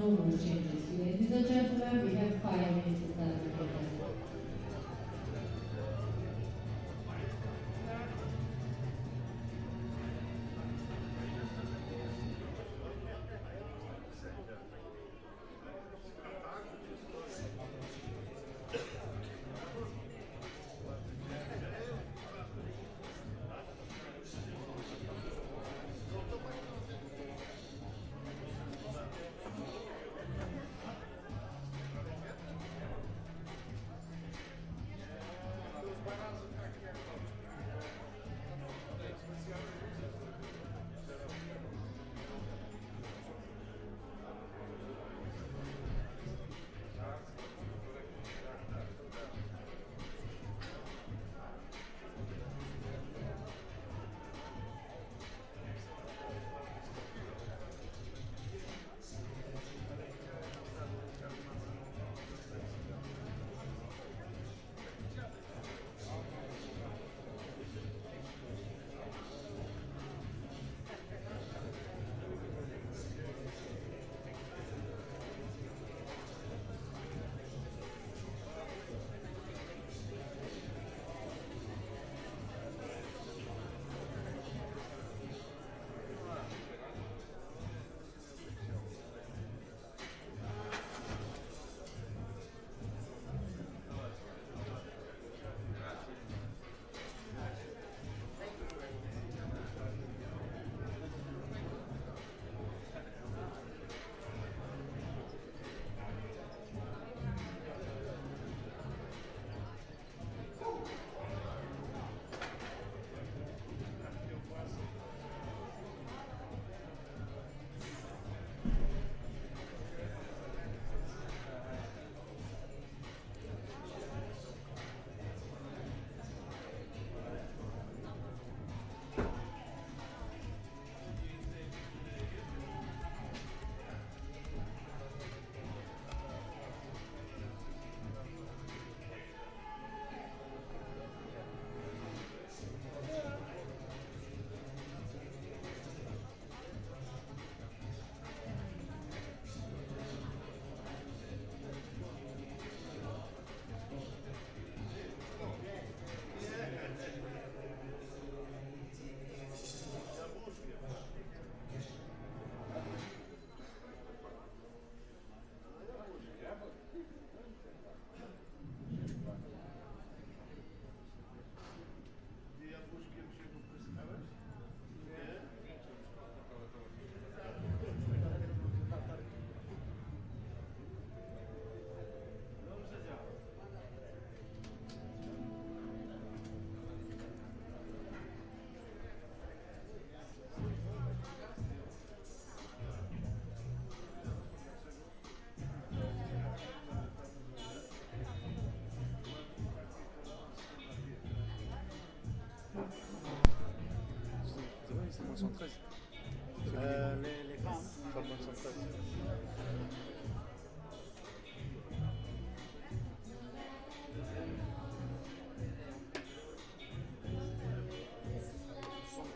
no more changes. Ladies and gentlemen, we have 5 minutes of time to protest.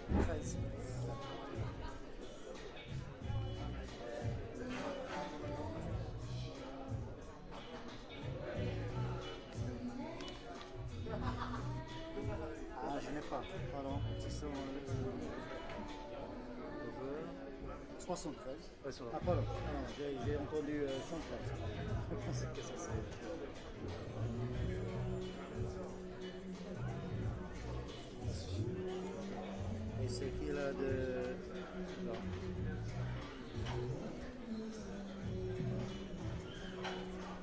Les femmes. Ah, je n'ai pas. Pardon. 73. Ouais, ça va. Ah, pardon. Non, j'ai entendu 113. Je pensais que ça c'est. Et c'est qui là de. Là.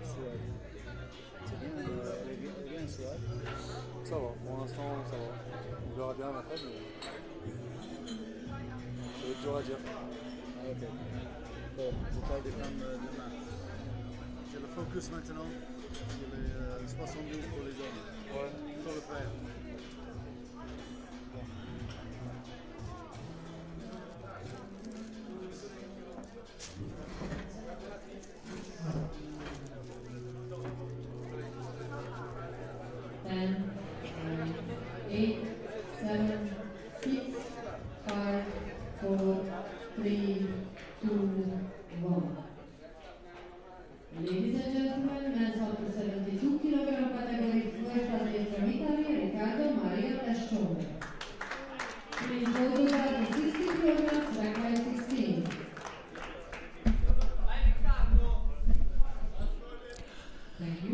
Suède. C'est bien, elle est bien Suède. Ça va, pour l'instant ça va. On verra bien après, mais ça va être dur à dire. Ah, ok. Bon, on parle des femmes demain. J'ai le focus maintenant sur les 72 pour les hommes. Ouais. Il faut le faire. Eight, 7, 6, 5, 4, 3, 2, 1. Ladies and gentlemen, men's up to 72 kg category, first athlete from Italy, Riccardo Maria Tascione. In total at 60 kg, ranked by 16.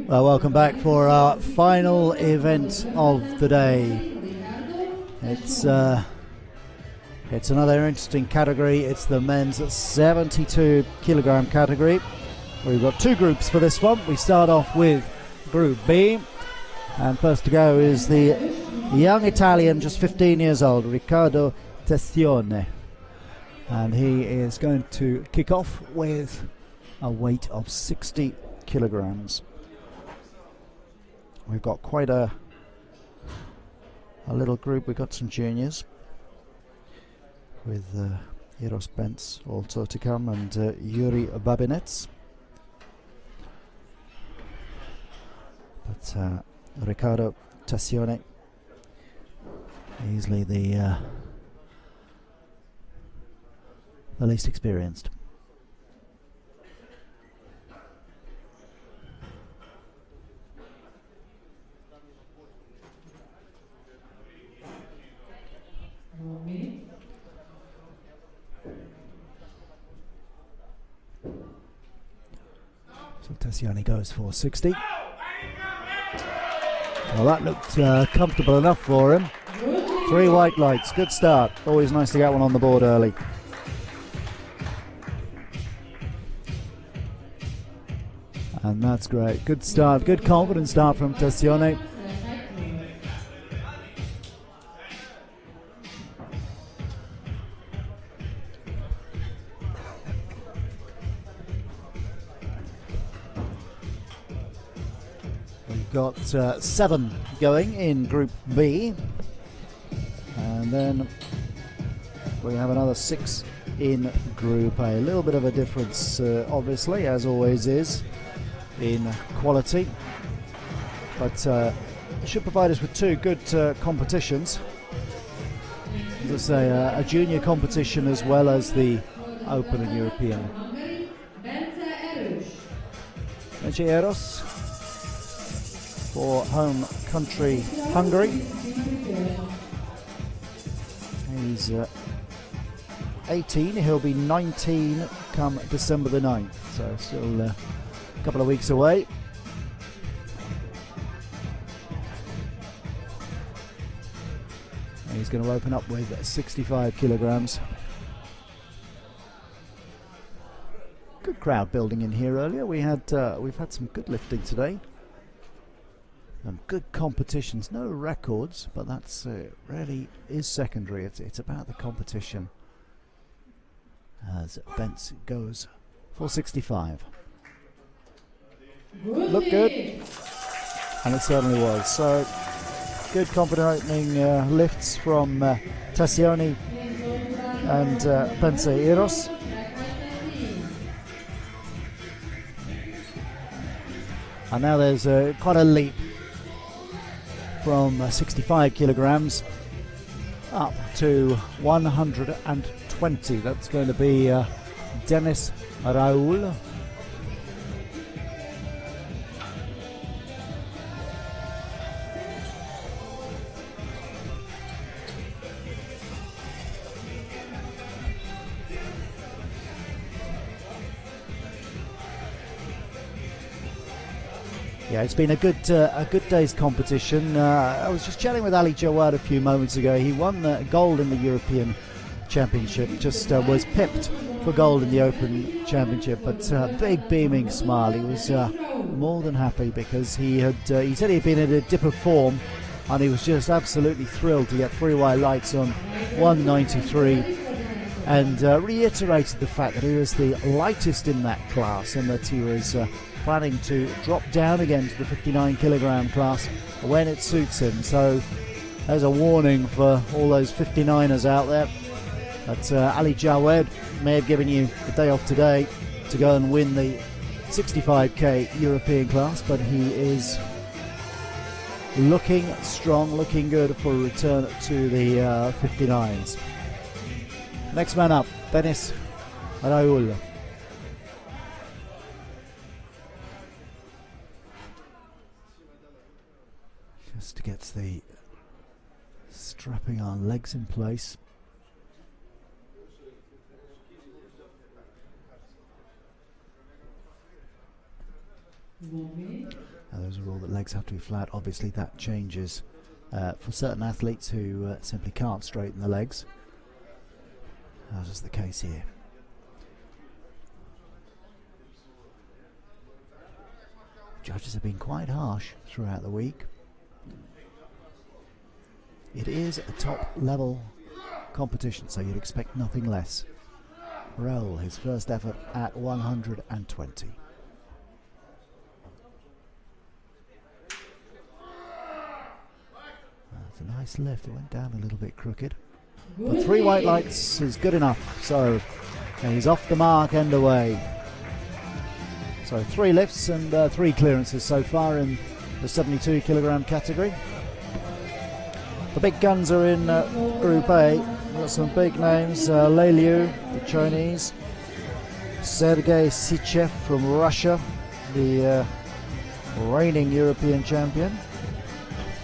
Well, welcome back for our final event of the day. It's another interesting category. It's the men's 72 kilogram category. We've got two groups for this one. We start off with Group B, and first to go is the young Italian, just 15 years old, Riccardo Tascione, and he is going to kick off with a weight of 60 kilograms. We've got quite a little group. We've got some juniors with Eros Bentz also to come, and Yuri Babinets. But Riccardo Tascione, easily the least experienced. So Tascione goes for 60. Well, that looked comfortable enough for him. 3 white lights, good start. Always nice to get one on the board early. And that's great. Good start, good confident start from Tascione. Got 7 going in Group B, and then we have another 6 in Group A. A little bit of a difference, obviously, as always is in quality, but it should provide us with 2 good competitions. As I say, a junior competition as well as the Open and European. Bence Eros for home country Hungary. He's 18, he'll be 19 come December the 9th, so still a couple of weeks away. And he's going to open up with 65 kilograms. Good crowd building in here earlier. We've had some good lifting today. Good competitions, no records, but that's really is secondary. It's about the competition. As Bentz goes for 65. Looked good, and it certainly was. So good confident opening lifts from Tascione and Bence Eros. And now there's quite a leap from 65 kilograms up to 120. That's going to be Dennis Raul. Yeah, it's been a good day's competition. I was just chatting with Ali Jawad a few moments ago. He won gold in the European Championship, just was pipped for gold in the Open Championship, but big beaming smile. He was more than happy because he said he'd been in a dip of form, and he was just absolutely thrilled to get 3 white lights on 193, and reiterated the fact that he was the lightest in that class and that he was planning to drop down again to the 59 kilogram class when it suits him. So there's a warning for all those 59ers out there that Ali Jawad may have given you a day off today to go and win the 65k European class, but he is looking strong, looking good for a return to the 59s. Next man up, Dennis Raul. just to get the strapping on legs in place. Now those are all the legs have to be flat. Obviously that changes for certain athletes who simply can't straighten the legs, as is the case here. Judges have been quite harsh throughout the week. It is a top level competition, so you'd expect nothing less. Raoul, his first effort at 120. That's a nice lift. It went down a little bit crooked, but 3 white lights is good enough. So he's off the mark and away. So 3 lifts and 3 clearances so far in the 72 kilogram category. The big guns are in Group A. We've got some big names: Lei Liu, the Chinese; Sergei Sichev from Russia, the reigning European champion,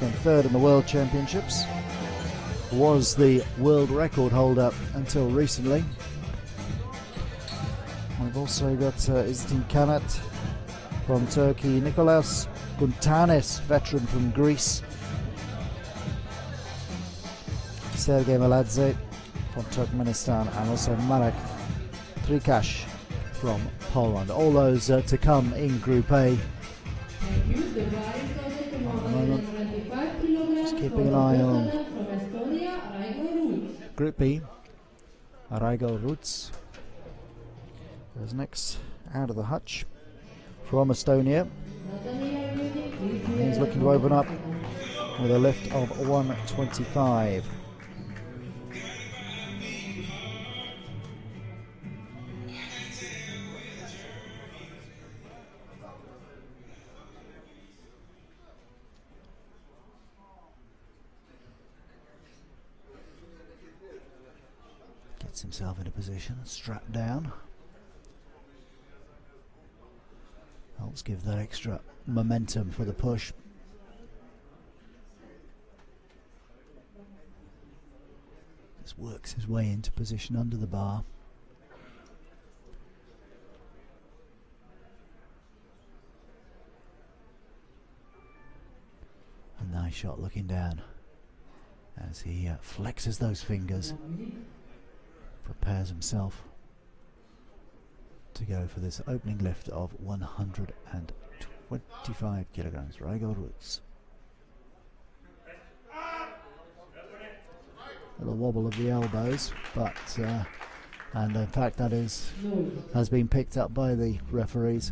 came 3rd in the World Championships, was the world record holder until recently. We've also got Izzetin Kanat from Turkey, Nikolaos Guntanes, veteran from Greece, Sergei Maladze from Turkmenistan, and also Marek Trikash from Poland. All those to come in Group A. Just keeping an eye on Group B. Raigo Ruts is next out of the hutch from Estonia. He's looking to open up with a lift of 125. Gets himself in a position, strapped down. Helps give that extra momentum for the push. Just works his way into position under the bar. A nice shot looking down as he flexes those fingers, prepares himself to go for this opening lift of 125 kilograms. Raigo Ruts. A little wobble of the elbows, but and in fact that has been picked up by the referees.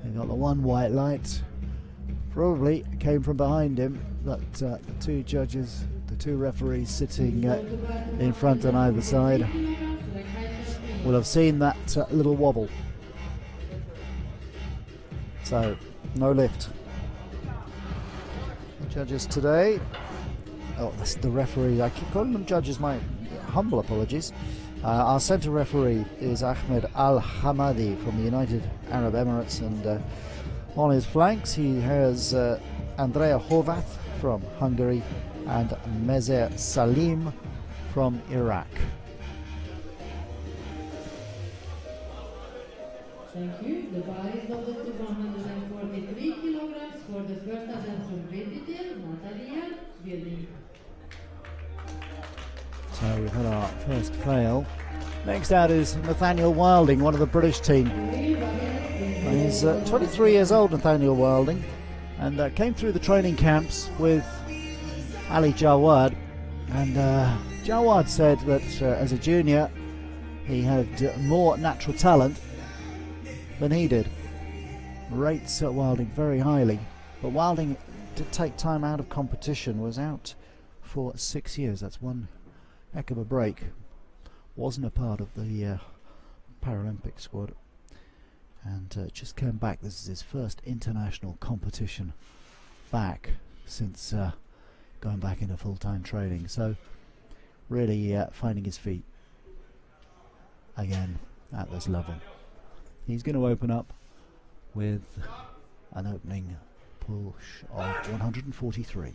He got the 1 white light. Probably came from behind him, but the 2 judges, the 2 referees sitting in front on either side, will have seen that little wobble. So, no lift. The judges today, that's the referee, I keep calling them judges, my humble apologies. Our centre referee is Ahmed Al-Hamadi from the United Arab Emirates, and on his flanks he has Andrea Horvath from Hungary and Mezer Salim from Iraq. Thank you. The bar is loaded to 143 kilograms for the first attempt from Great Britain, Natalia Building. So we've had our first fail. Next out is Nathaniel Wilding, one of the British team. He's 23 years old, Nathaniel Wilding, and came through the training camps with Ali Jawad. And Jawad said that as a junior he had more natural talent than he did. Rates Wilding very highly, but Wilding did take time out of competition, was out for 6 years. That's one heck of a break. Wasn't a part of the Paralympic squad, and just came back. This is his first international competition back since going back into full-time training, so really finding his feet again at this level. He's going to open up with an opening push of 143.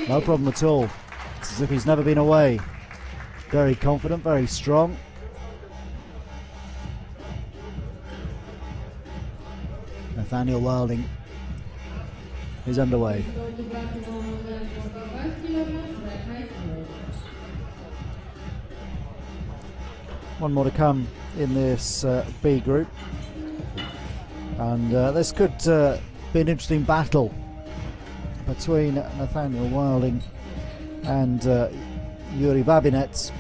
No problem at all. It's as if he's never been away. Very confident, very strong. Nathaniel Wilding is underway. One more to come in this B group, and this could be an interesting battle between Nathaniel Wilding and Yuri Babinets,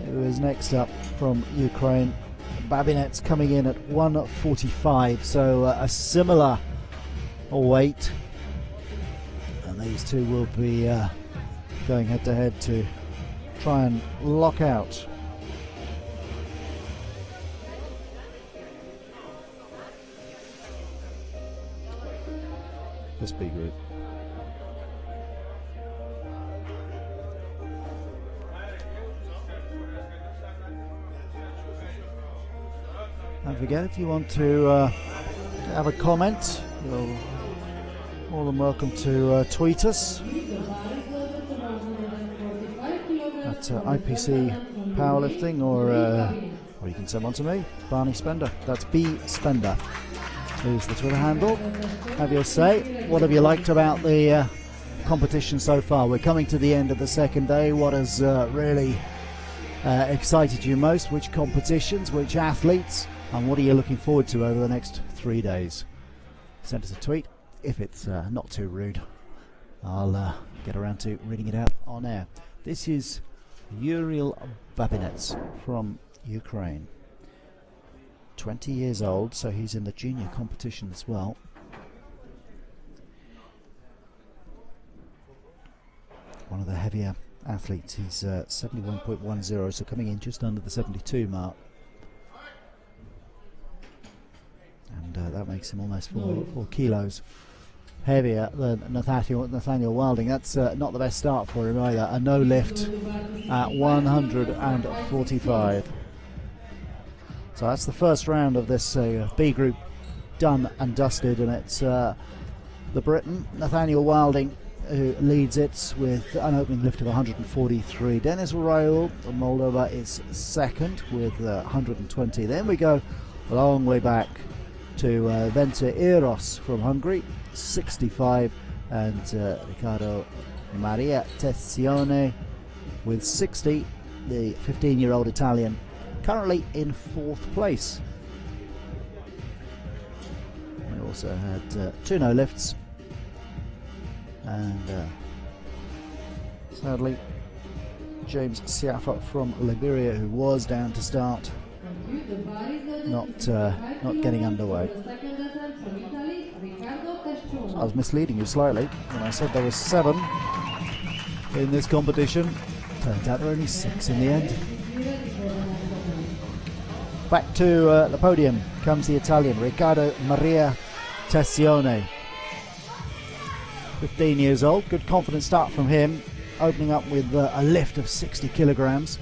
who is next up from Ukraine. Babinets coming in at 145, so a similar weight, and these two will be going head to head to try and lock out this B group. Don't forget, if you want to have a comment, you're more than welcome to tweet us at IPC Powerlifting, or you can send one to me, Barney Spender. That's B Spender. Here's the Twitter handle. Have your say. What have you liked about the competition so far? We're coming to the end of the second day. What has really excited you most? Which competitions, which athletes, and what are you looking forward to over the next 3 days? Send us a tweet. If it's not too rude, I'll get around to reading it out on air. This is Yuri Babinets from Ukraine. 20 years old, so he's in the junior competition as well. One of the heavier athletes. He's 71.10, so coming in just under the 72 mark. And that makes him almost 4 kilos heavier than Nathaniel Wilding. That's not the best start for him either. A no lift at 145. So that's the first round of this B group done and dusted, and it's the Briton Nathaniel Wilding who leads it with an opening lift of 143. Denis Raul of Moldova is second with 120. Then we go a long way back to Vence Eros from Hungary, 65, and Riccardo Maria Tessione with 60, the 15-year-old Italian, currently in 4th place. We also had 2 no lifts, and sadly James Siafa from Liberia, who was down to start, not getting underway. I was misleading you slightly when I said there were 7 in this competition. Turns out there are only 6 in the end. Back to the podium comes the Italian Riccardo Maria Tessione, 15 years old. Good confident start from him, opening up with a lift of 60 kilograms.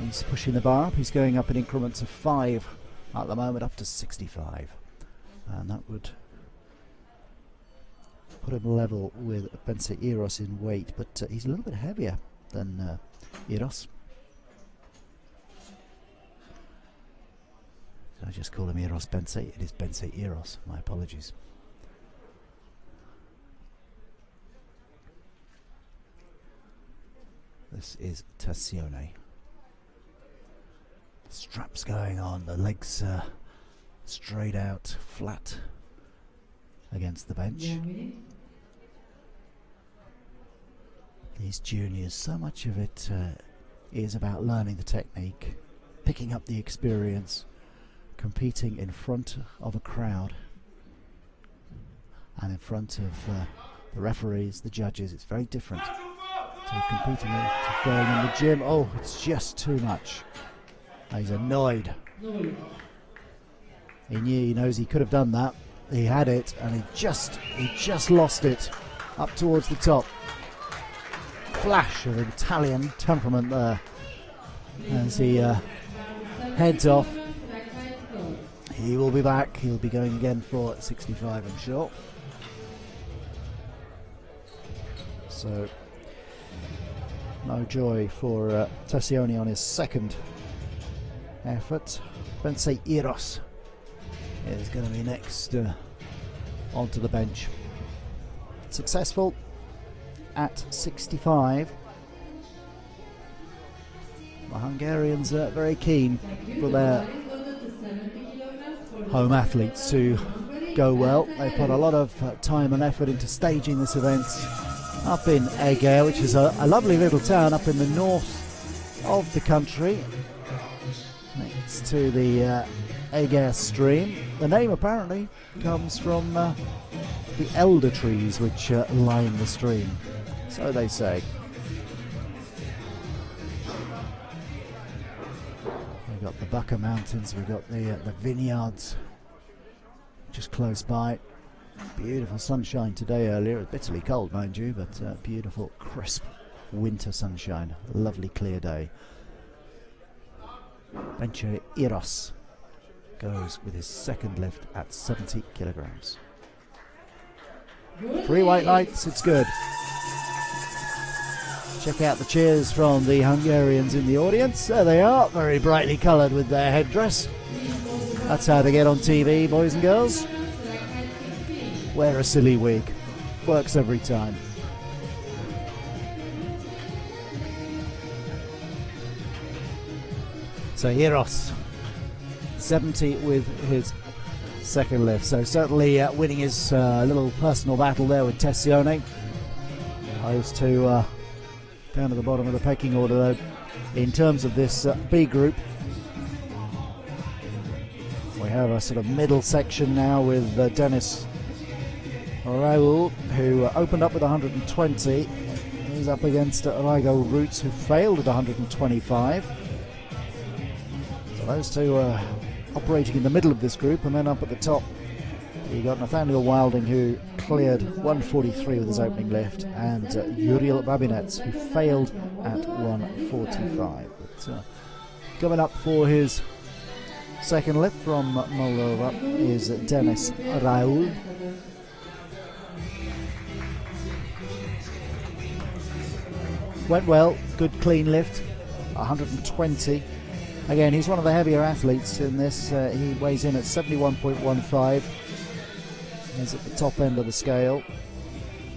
He's pushing the bar up. He's going up in increments of 5 at the moment, up to 65, and that would put him level with Vence Eros in weight, but he's a little bit heavier than Eros. Did I just call him Eros Vence? It is Vence Eros. My apologies. This is Tessione. Straps going on, the legs straight out, flat against the bench. These juniors, so much of it is about learning the technique, picking up the experience, competing in front of a crowd and in front of the referees, the judges. It's very different to competing to going in the gym. Oh, it's just too much. He's annoyed. He knows he could have done that. He had it, and he just lost it up towards the top. Flash of Italian temperament there as he heads off. he will be back. He'll be going again for 65, I'm sure. So, no joy for Tassioni on his second effort. Bence Eros is going to be next onto the bench. Successful at 65. The Hungarians are very keen for their home athletes to go well. They put a lot of time and effort into staging this event up in Eger, which is a lovely little town up in the north of the country, next to the Eger stream. The name apparently comes from the elder trees which line the stream, so they say. We've got the Bucca Mountains, we've got the vineyards just close by. Beautiful sunshine today earlier. It was bitterly cold, mind you, but beautiful, crisp winter sunshine. Lovely clear day. Bence Eros goes with his second lift at 70 kilograms. 3 white lights, it's good. Check out the cheers from the Hungarians in the audience. There they are, very brightly coloured with their headdress. That's how to get on TV, boys and girls. Wear a silly wig. Works every time. So Eros, 70 with his second lift. So certainly winning his little personal battle there with Tassioni. Those two down at the bottom of the pecking order though. In terms of this B group, we have a sort of middle section now with Dennis Raul, who opened up with 120. He's up against Rigo Roots, who failed at 125. So those two are operating in the middle of this group, and then up at the top you got Nathaniel Wilding, who cleared 143 with his opening lift, and Uriel Babinets, who failed at 145. But coming up for his second lift from Moldova is Dennis Raul. Went well, good clean lift, 120. Again, he's one of the heavier athletes in this. He weighs in at 71.15. He's at the top end of the scale.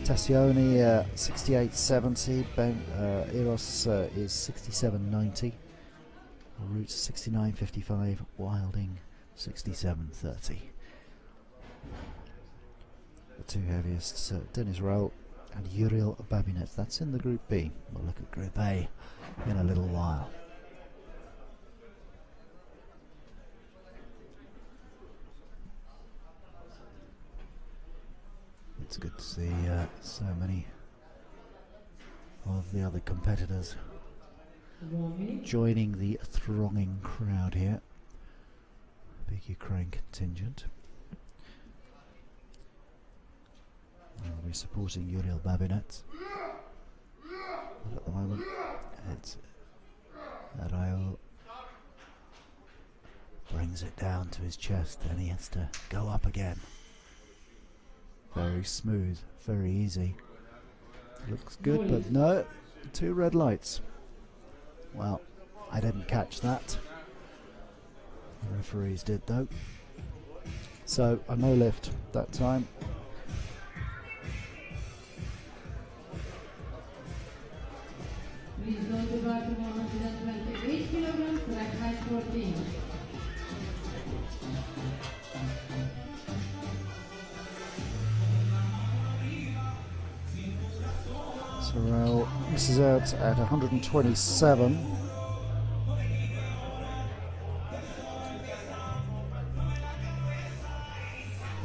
Tassioni 68.70. Eros is 67.90. Roots 69.55. Wilding 67.30. The two heaviest, Dennis Raul and Uriel Babinets. That's in the Group B. We'll look at Group A in a little while. It's good to see so many of the other competitors joining the thronging crowd here. Big Ukraine contingent. We'll be supporting Uriel Babinets. But at the moment, it's Raul brings it down to his chest, and he has to go up again. Very smooth, very easy. Looks good, but no, 2 red lights. Well, I didn't catch that. The referees did though. So a no lift that time. Please go to bar to 128 kilograms, track height 14. Sorrell misses out at 127.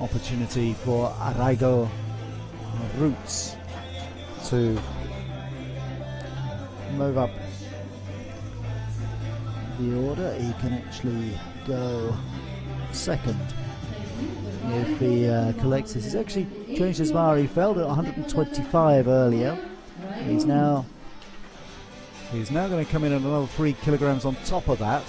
Opportunity for Rigo Roots to move up the order. He can actually go second if he collects this. He's actually changed his bar. He failed at 125 earlier. He's now going to come in at another 3 kilograms on top of that.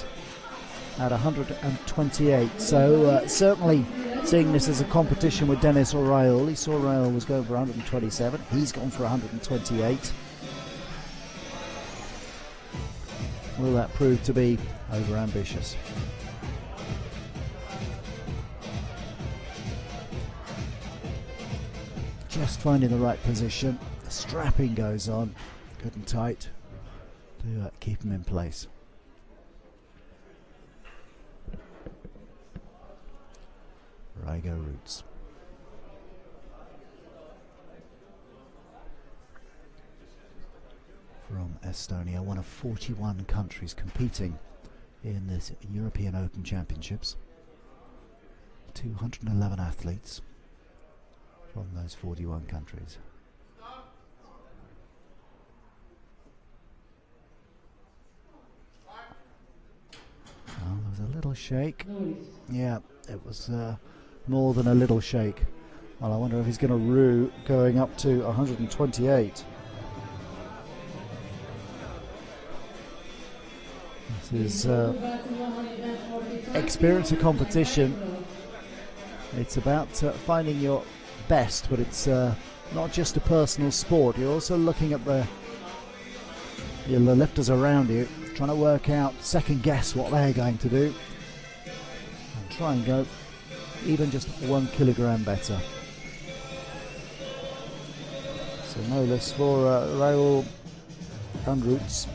at 128. So certainly seeing this as a competition with Dennis O'Reilly. Saw O'Reilly was going for 127. He's gone for 128. Will that prove to be over ambitious? Just finding the right position. The strapping goes on good and tight to keep him in place. Eger roots. From Estonia, one of 41 countries competing in this European Open Championships. 211 athletes from those 41 countries. Well, there was a little shake. Yeah, it was more than a little shake. Well, I wonder if he's going to rue going up to 128. This is experience of competition. It's about finding your best, but it's not just a personal sport. You're also looking at the lifters around you, trying to work out, second guess what they're going to do, and try and go even just 1 kilogram better. So no less for Raul Gunroots.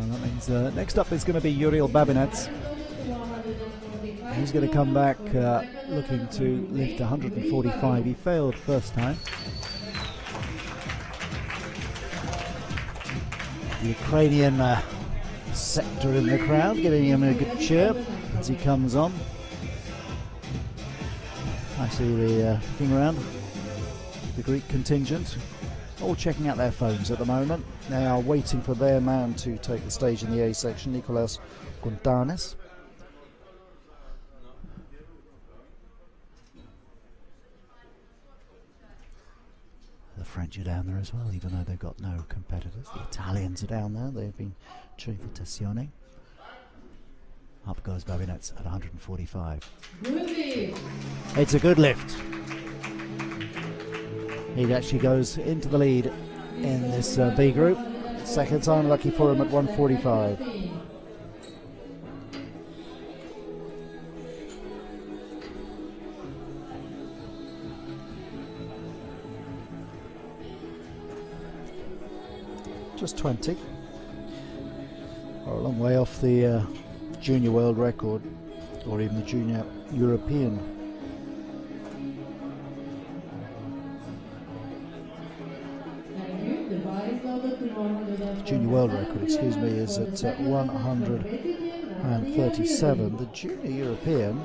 That means next up is going to be Uriel Babinets. He's going to come back looking to lift 145. He failed first time. The Ukrainian sector in the crowd giving him a good cheer as he comes on. I see the thing around the Greek contingent all checking out their phones at the moment. They are waiting for their man to take the stage in the A section, Nicolas Gontanes. The French are down there as well, even though they've got no competitors. The Italians are down there. They've been cheering for Tessione. Up goes Babinets at 145. It's a good lift. He actually goes into the lead in this B group. Second time lucky for him at 145. Just 20. Or a long way off the junior world record, or even the junior European. Junior world record, excuse me, is at 137. The junior European,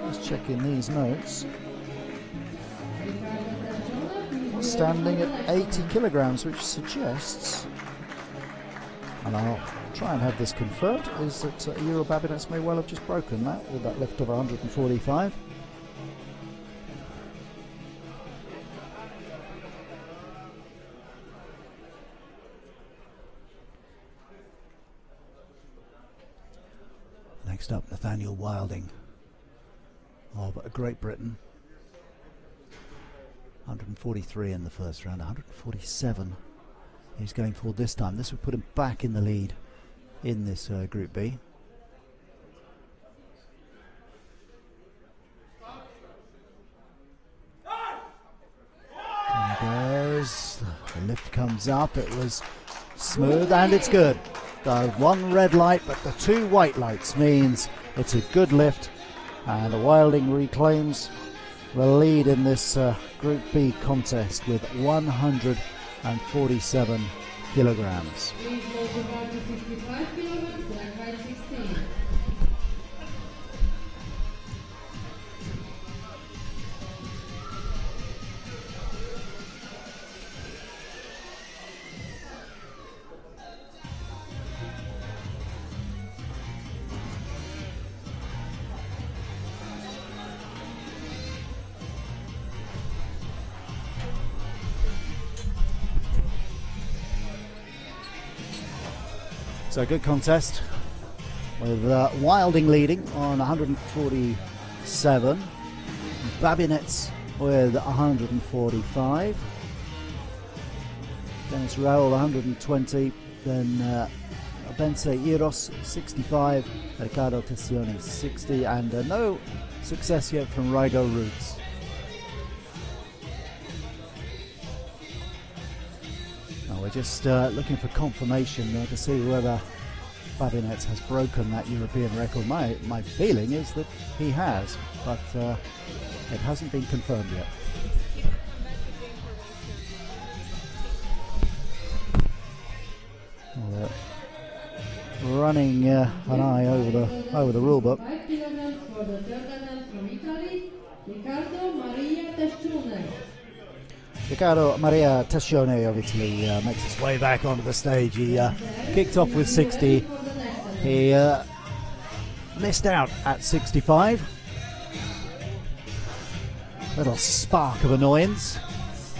just checking these notes, standing at 80 kilograms, which suggests, and I'll try and have this confirmed, is that Uriel Babinets may well have just broken that with that lift of 145. Next up, Nathaniel Wilding of Great Britain. 143 in the first round, 147 he's going for this time. This would put him back in the lead in this Group B. There he goes. The lift comes up. It was smooth and it's good. The one red light, but the two white lights means it's a good lift, and Wilding reclaims the lead in this Group B contest with 147 kilograms. So good contest with Wilding leading on 147, Babinets with 145, Dennis Raul 120, then Bense Iros 65, Ricardo Tessioni 60, and no success yet from Rigo Roots. Now we're just looking for confirmation to see whether Babinets has broken that European record. My feeling is that he has, but it hasn't been confirmed yet. Running an eye over the rule book. 5 kilograms for the third attempt from Italy, Riccardo Maria Tescione. Riccardo Maria Tescione of Italy makes his way back onto the stage. He kicked off with 60. He missed out at 65. Little spark of annoyance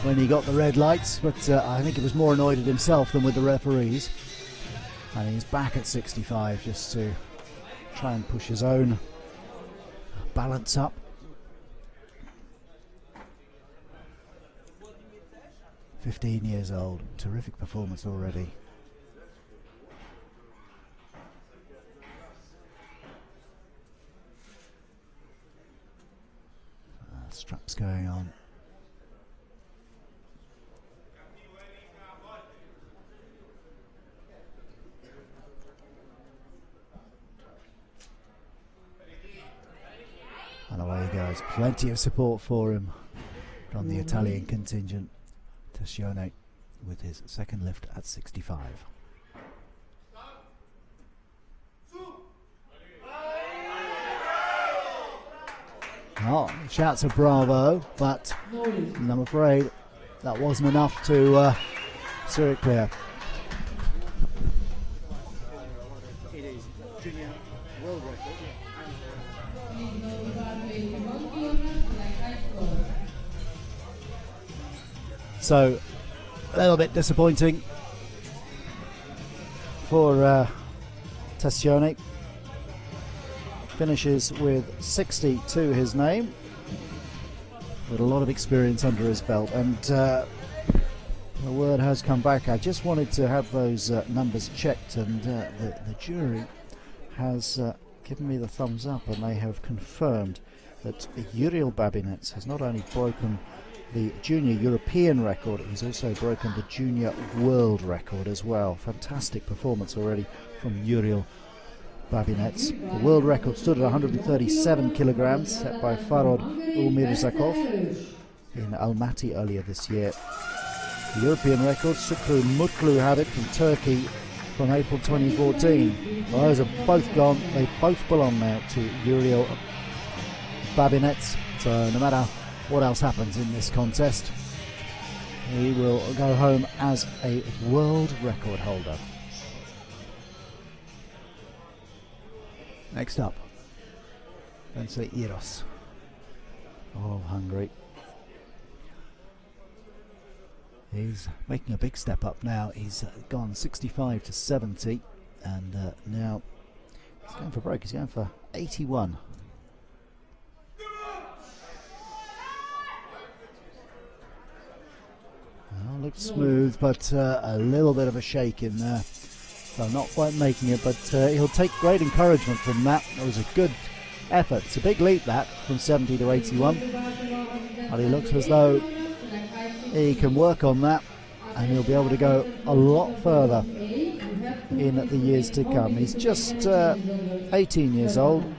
when he got the red lights, but I think he was more annoyed at himself than with the referees. And he's back at 65 just to try and push his own balance up. 15 years old, terrific performance already. Straps going on. And away he goes. Plenty of support for him from the Italian contingent. Tescione with his second lift at 65. Oh, shouts of bravo, but I'm afraid that wasn't enough to steer it clear. It is junior world record. So, a little bit disappointing for Tescione. Finishes with 60 to his name, with a lot of experience under his belt, and the word has come back. I just wanted to have those numbers checked, and the jury has given me the thumbs up, and they have confirmed that Uriel Babinets has not only broken the junior European record, he's also broken the junior world record as well. Fantastic performance already from Uriel Babinets. The world record stood at 137 kilograms, set by Farod Umirzakov in Almaty earlier this year. The European record, Şükrü Mutlu had it from Turkey from April 2014. Well, those are both gone. They both belong now to Uriel Babinets. So no matter what else happens in this contest, he will go home as a world record holder. Next up, Bense Iros of Hungary. He's making a big step up now. He's gone 65 to 70, and now he's going for broke. He's going for 81. Well, looked smooth, but a little bit of a shake in there. So not quite making it, but he'll take great encouragement from that. It was a good effort. It's a big leap, that, from 70 to 81. And he looks as though he can work on that, and he'll be able to go a lot further in the years to come. He's just 18 years old.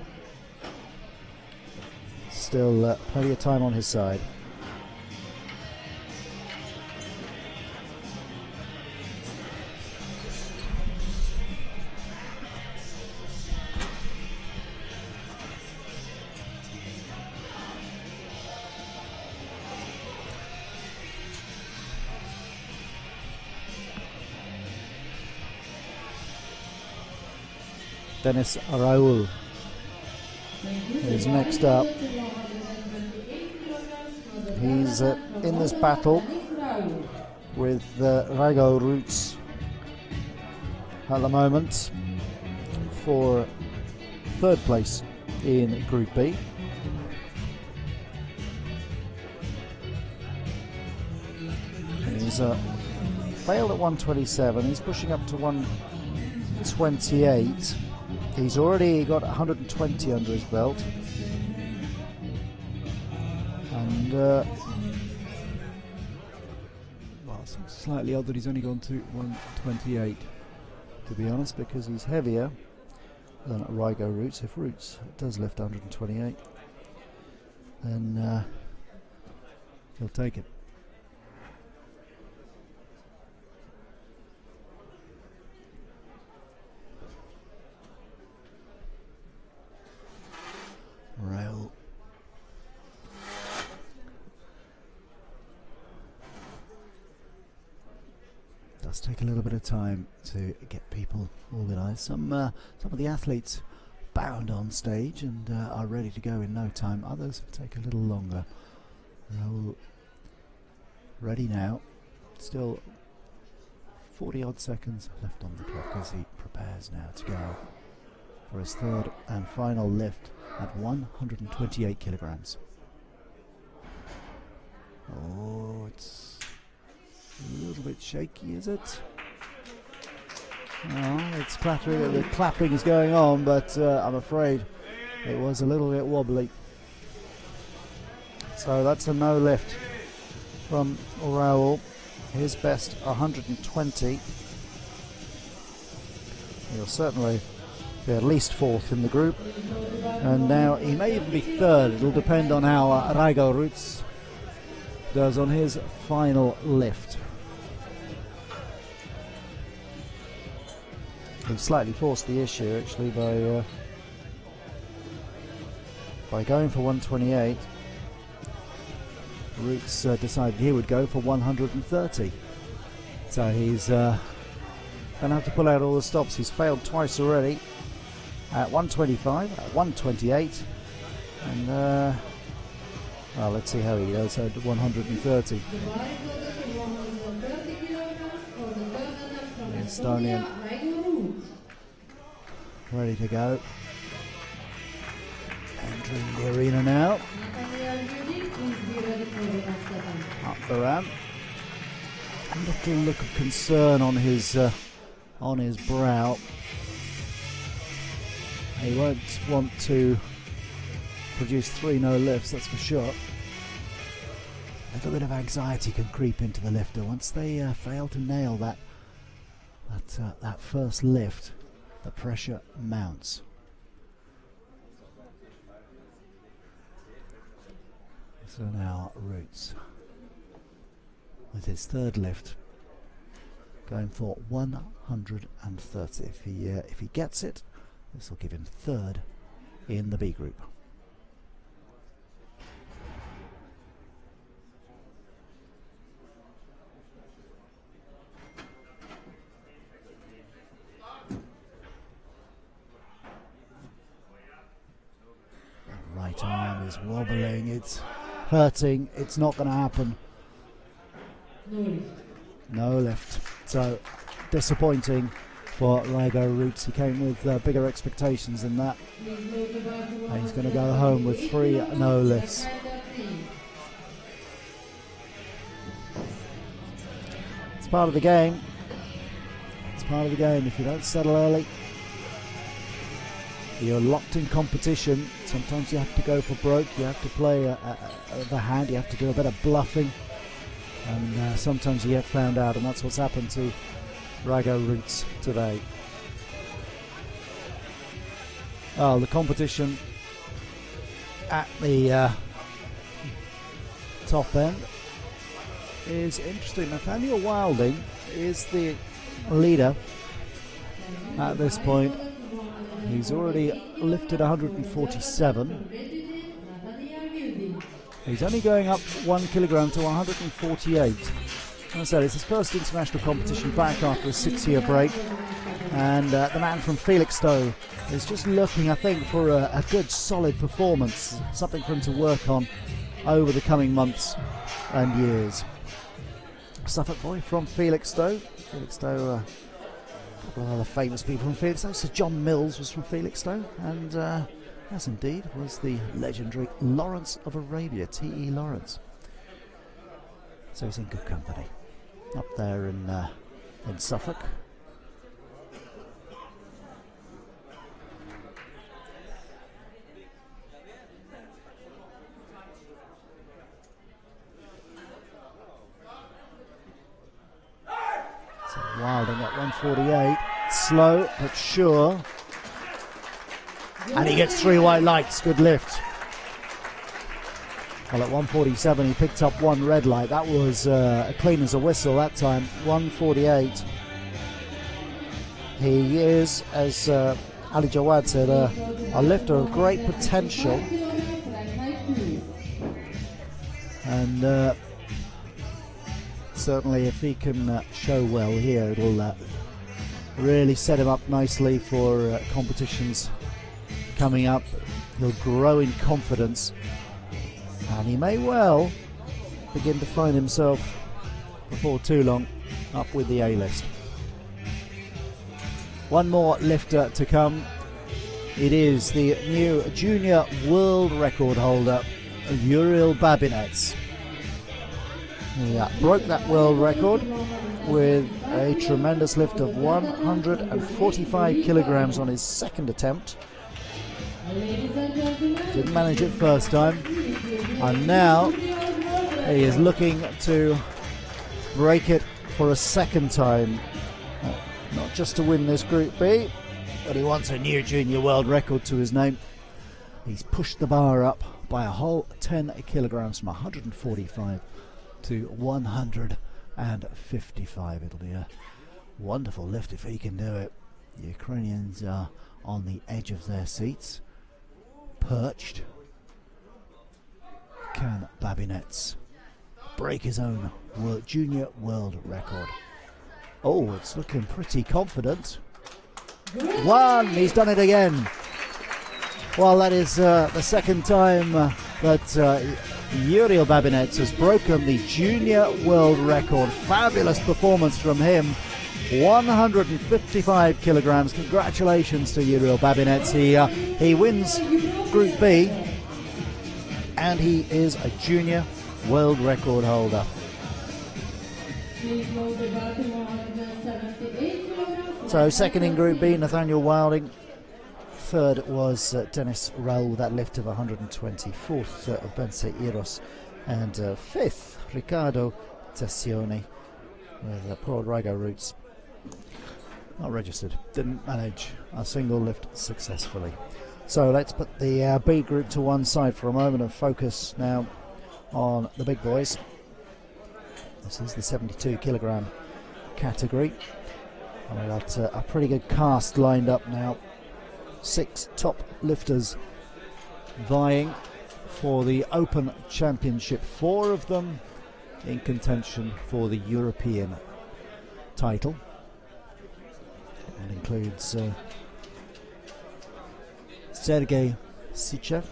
Still plenty of time on his side. Dennis Raul is next up. He's in this battle with Rigo Roots at the moment for third place in Group B. He's failed at 127. He's pushing up to 128. He's already got 120 under his belt. And well, it's slightly odd that he's only gone to 128, to be honest, because he's heavier than Rigo Roots. If Roots does lift 128, then he'll take it. Rail. Does take a little bit of time to get people organised. Some of the athletes bound on stage and are ready to go in no time. Others take a little longer. Raul ready now. Still 40 odd seconds left on the clock as he prepares now to go for his third and final lift at 128 kilograms. Oh, it's a little bit shaky, is it? Oh, it's clattering. The clapping is going on, but I'm afraid it was a little bit wobbly. So that's a no lift from Raul. His best 120. He'll certainly be at least fourth in the group, and now he may even be third. It'll depend on how Rigo Roots does on his final lift. He slightly forced the issue actually by going for 128. Roots decided he would go for 130. So he's going to have to pull out all the stops. He's failed twice already at 125, at 128, and well, let's see how he goes at 130. Estonian ready to go. Entering the arena now. Up the ramp. A little look of concern on his brow. He won't want to produce 3 no lifts, that's for sure. A little bit of anxiety can creep into the lifter once they fail to nail that first lift. The pressure mounts. So now Roots with his third lift, going for 130. If he gets it, this will give him third in the B group. Right arm is wobbling, it's hurting, it's not going to happen. No lift. So disappointing for Rigo Roots. He came with bigger expectations than that, and he's going to go home with 3 no lifts. It's part of the game. It's part of the game. If you don't settle early, you're locked in competition. Sometimes you have to go for broke. You have to play the hand. You have to do a bit of bluffing, and sometimes you get found out, and that's what's happened to Rigo Roots today. Oh, the competition at the top end is interesting. Nathaniel Wilding is the leader at this point. He's already lifted 147. He's only going up 1 kilogram to 148. As I said, it's his first international competition back after a 6-year break. And the man from Felixstowe is just looking, I think, for a good, solid performance. Something for him to work on over the coming months and years. Suffolk boy from Felixstowe. Felixstowe couple of other famous people from Felixstowe. Sir John Mills was from Felixstowe, and as indeed was the legendary Lawrence of Arabia, T.E. Lawrence. So he's in good company up there in Suffolk. So Wilding at 148, slow but sure, and he gets 3 white lights. Good lift. Well, at 147 he picked up 1 red light. That was clean as a whistle that time. 148. He is, as Ali Jawad said, a lifter of great potential, and certainly if he can show well here, it'll really set him up nicely for competitions coming up. He'll grow in confidence, and he may well begin to find himself before too long up with the A-list. One more lifter to come. It is the new junior world record holder, Uriel Babinets. He broke that world record with a tremendous lift of 145 kilograms on his second attempt. Didn't manage it first time, and now he is looking to break it for a second time. Not just to win this Group B, but he wants a new junior world record to his name. He's pushed the bar up by a whole 10 kilograms from 145 to 155. It'll be a wonderful lift if he can do it. The Ukrainians are on the edge of their seats, perched. Can Babinets break his own junior world record? Oh, it's looking pretty confident. 1, he's done it again. Well, that is the second time that Uriel Babinets has broken the junior world record. Fabulous performance from him. 155 kilograms. Congratulations to Uriel Babinets. He wins Group B, and he is a junior world record holder. So second in Group B, Nathaniel Wilding. Third was Dennis Raoul with that lift of 120. Fourth, Bense Iros. And fifth, Riccardo Tessioni with Pro Drago roots. Not registered. Didn't manage a single lift successfully. So let's put the B group to one side for a moment and focus now on the big boys. This is the 72 kilogram category. And we've got a pretty good cast lined up now. 6 top lifters vying for the Open Championship. 4 of them in contention for the European title. That includes Sergei Sichev,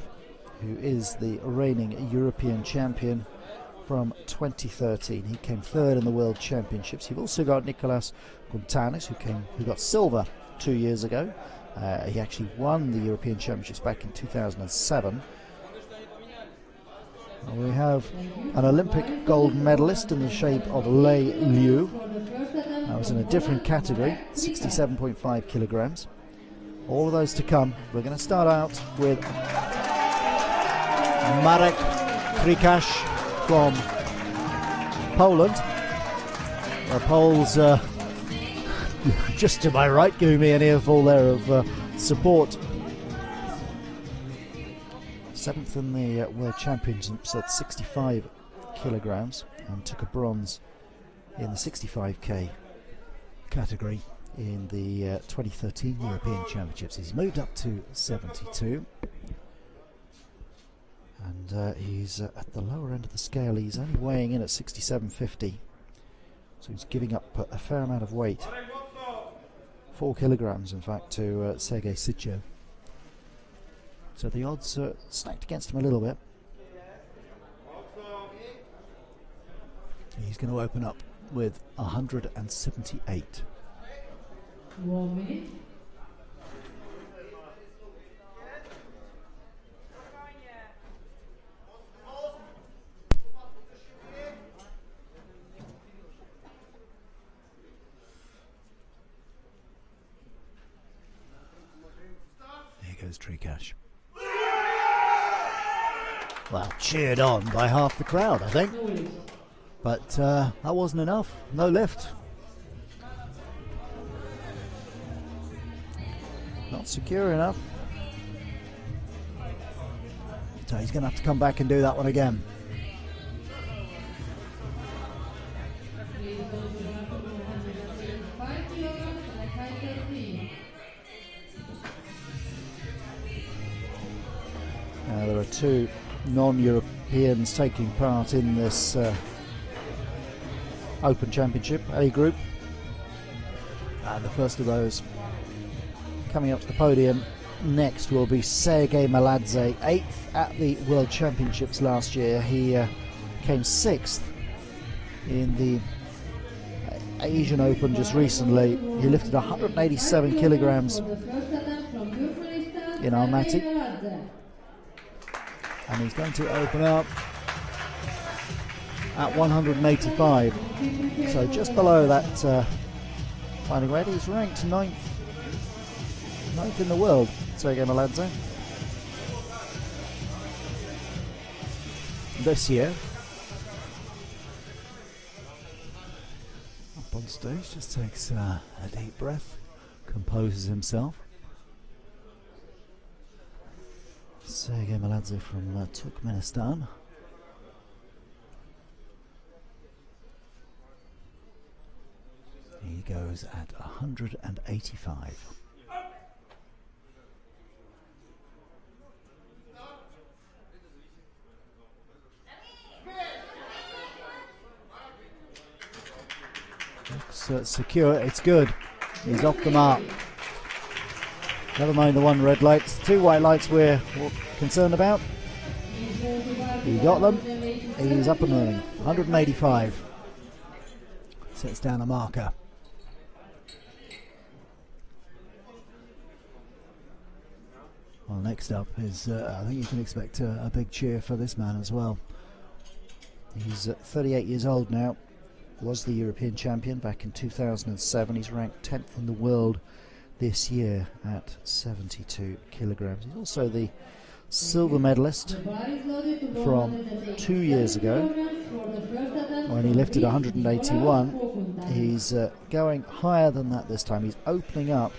who is the reigning European champion from 2013. He came third in the World Championships. You've also got Nicolas Guntanis, who got silver 2 years ago. He actually won the European Championships back in 2007. We have an Olympic gold medalist in the shape of Lei Liu. That was in a different category, 67.5 kilograms. All of those to come. We're going to start out with Marek Krikasz from Poland. The Poles, just to my right, giving me an earful there of support. 7th in the World Championships at 65 kilograms and took a bronze in the 65k category in the 2013 European Championships. He's moved up to 72, and he's at the lower end of the scale. He's only weighing in at 67.50, so he's giving up a fair amount of weight, 4 kilograms in fact, to Sergei Sichev. So the odds are stacked against him a little bit. He's going to open up with 178. Uomini. Here goes Trikash. Well, cheered on by half the crowd, I think. But that wasn't enough. No lift. Not secure enough. So he's going to have to come back and do that one again. There are two non-Europeans taking part in this Open Championship A group, and the first of those coming up to the podium next will be Sergei Maladze, 8th at the World Championships last year. He came 6th in the Asian Open just recently. He lifted 187 kilograms in Almaty, and he's going to open up at 185, so just below that finding weight. He's ranked 9th in the world, Sergei Maladze, this year. Up on stage, just takes a deep breath, composes himself. Sergei Maladze from Turkmenistan. He goes at 185. Looks secure, it's good. He's off the mark. Never mind the one red light, 2 white lights we're concerned about. He got them, he's up and running. 185. Sets down a marker. Well, next up is, I think you can expect a big cheer for this man as well. He's 38 years old now, was the European champion back in 2007. He's ranked 10th in the world this year at 72 kilograms. He's also the silver medalist from 2 years ago when he lifted 181. He's going higher than that this time. He's opening up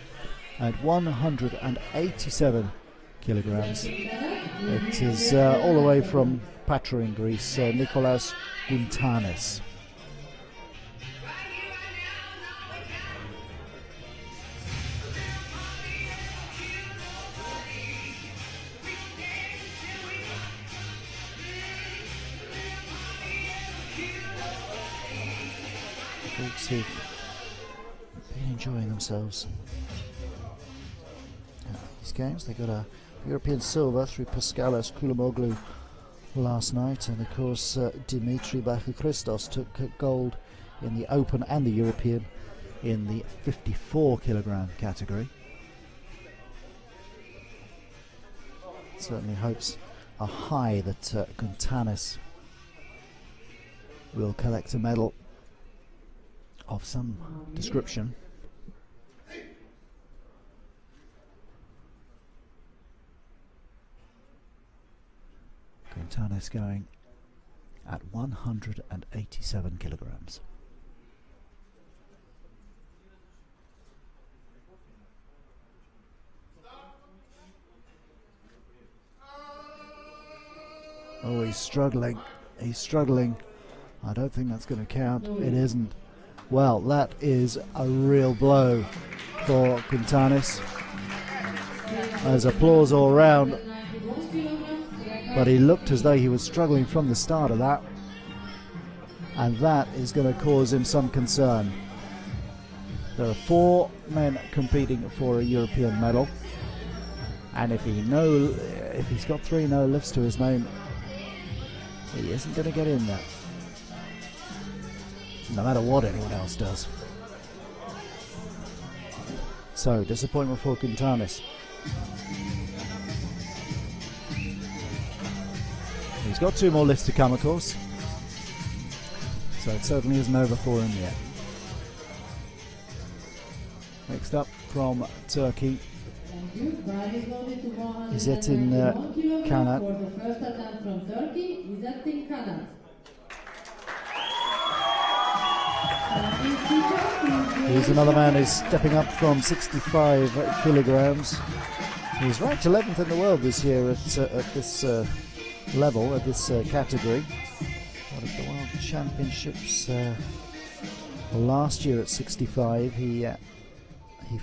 at 187 kilograms. It is all the way from Patra in Greece, Nikolaos Guntanis. Folks who've been enjoying themselves at these games. They got a European silver through Paskalis Koulamoglu last night, and of course Dimitri Bachachristos took gold in the Open and the European in the 54 kilogram category. Certainly hopes are high that Guntanis will collect a medal of some description. Guntanis going at 187 kilograms. Oh, he's struggling. He's struggling. I don't think that's going to count. It isn't. Well, that is a real blow for Guntanis. There's applause all round, but he looked as though he was struggling from the start of that, and that is going to cause him some concern. There are 4 men competing for a European medal, and if he's got 3 no lifts to his name, he isn't going to get in there, no matter what anyone else does. so. Disappointment for Quintanes. He's got 2 more lifts to come, of course, so it certainly isn't over for him yet. Next up from Turkey, Izzettin Kanat. For the first attempt from Turkey, Izzettin Kanat. Here's another man who's stepping up from 65 kilograms. He's ranked 11th in the world this year at this level, at this category. Out of the World Championships last year at 65, he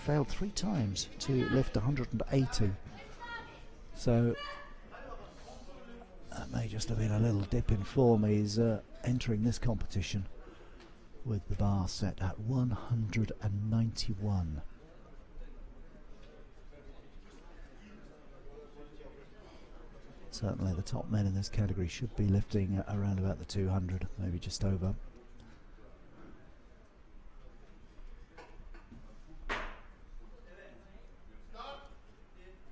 failed 3 times to lift 180. So that may just have been a little dip in form. He's entering this competition with the bar set at 191. Certainly the top men in this category should be lifting around about the 200, maybe just over.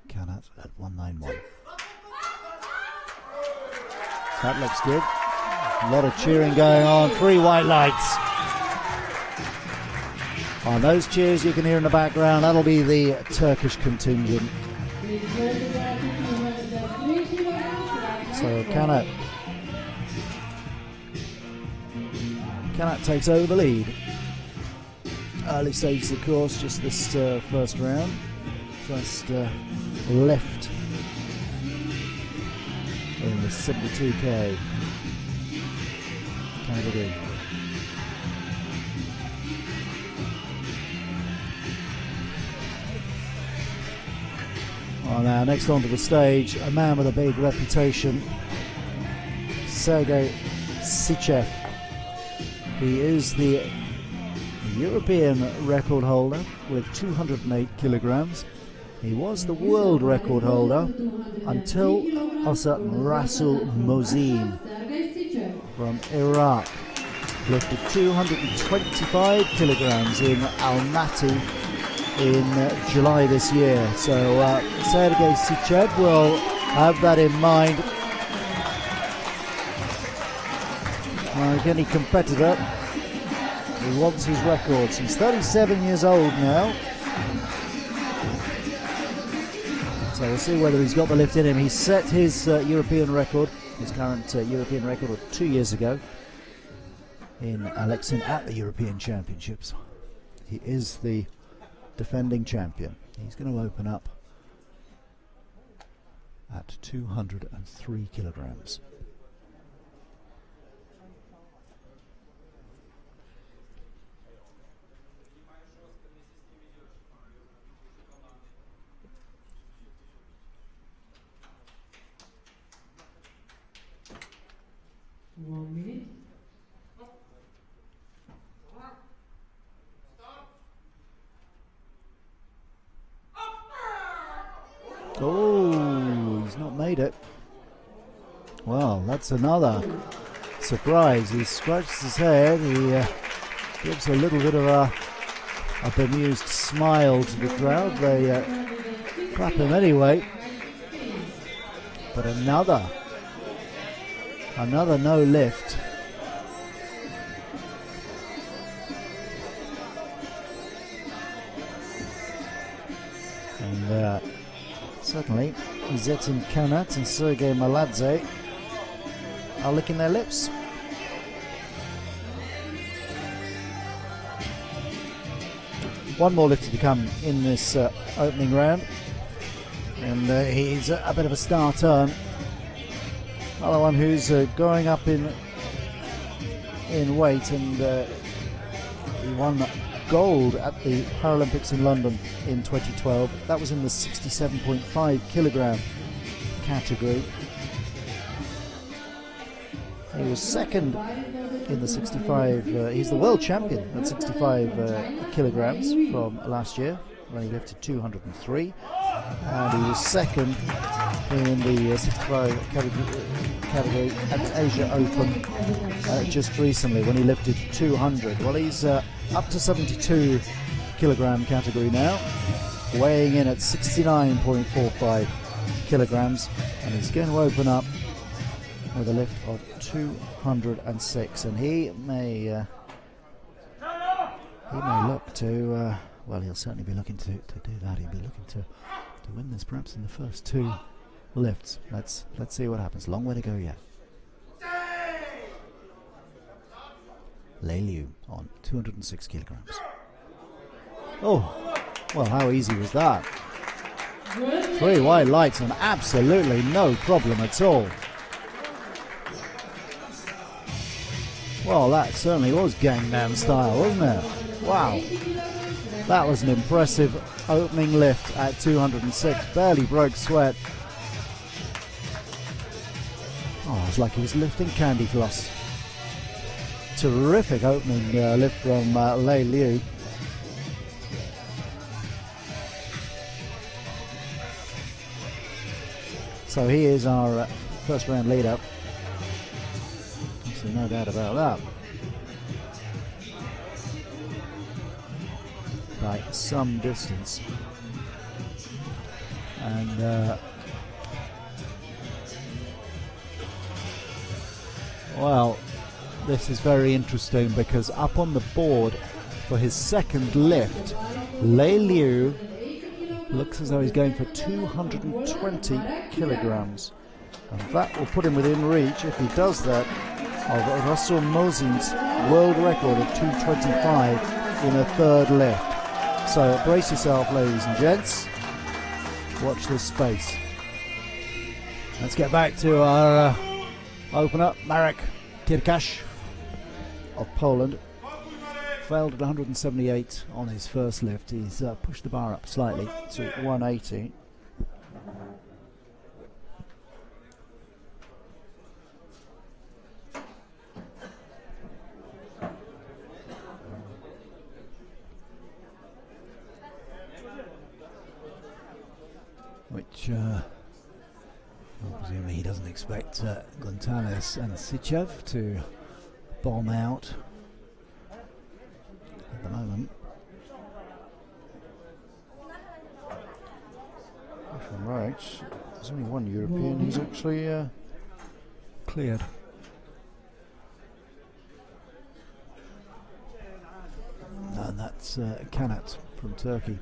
Kanat at 191. That looks good. A lot of cheering going on. 3 white lights. On those cheers you can hear in the background, that'll be the Turkish contingent. So Kanat takes over the lead. Early stages, of course, just this first round. First lift in the 72k category. Well, now next onto the stage, a man with a big reputation, Sergei Sichev. He is the European record holder with 208 kilograms. He was the world record holder until a certain Rasul Mozin from Iraq lifted 225 kilograms in Almaty in July this year. So Sergei Sichev will have that in mind. Like any competitor, he wants his records. He's 37 years old now. So we'll see whether he's got the lift in him. He set his European record, his current European record of 2 years ago in Alexin at the European Championships. He is the defending champion. He's going to open up at 203 kilograms. One minute. Oh, he's not made it. Well, that's another surprise. He scratches his head. He gives a little bit of a bemused smile to the crowd. They clap him anyway. But another no lift. And certainly Izzettin Kanat and Sergei Maladze are licking their lips. One more lifter to come in this opening round, and he's a bit of a star turn. Another one who's going up in weight, and he won gold at the Paralympics in London in 2012. That was in the 67.5 kilogram category. He was second in the 65. He's the world champion at 65 kilograms from last year when he lifted 203. And he was second in the 65 category at the Asia Open just recently when he lifted 200. Well, he's up to 72 kilogram category now, weighing in at 69.45 kilograms, and he's going to open up with a lift of 206, and he may look to well, he'll certainly be looking to do that. He'll be looking to win this perhaps in the first two lifts. Let's see what happens. Long way to go yet. Lei Liu on 206 kilograms. Oh, well, how easy was that? 3 white lights and absolutely no problem at all. Well, that certainly was Gangnam style, wasn't it? Wow. That was an impressive opening lift at 206. Barely broke sweat. Oh, it's like he was lifting candy floss. Terrific opening lift from Lei Liu. So he is our first round leader. So no doubt about that. By some distance. And well, this is very interesting because up on the board for his second lift, Lei Liu looks as though he's going for 220 kilograms, and that will put him within reach, if he does that, of Russell Mosin's world record of 225 in a third lift. So brace yourself, ladies and gents. Watch this space. Let's get back to our opener, Marek Kirkasz of Poland. Failed at 178 on his first lift. He's pushed the bar up slightly to 180. Which, presumably he doesn't expect Gonzalez and Sichev to bomb out at the moment. From right, there's only one European who's actually cleared. And that's Kanat from Turkey.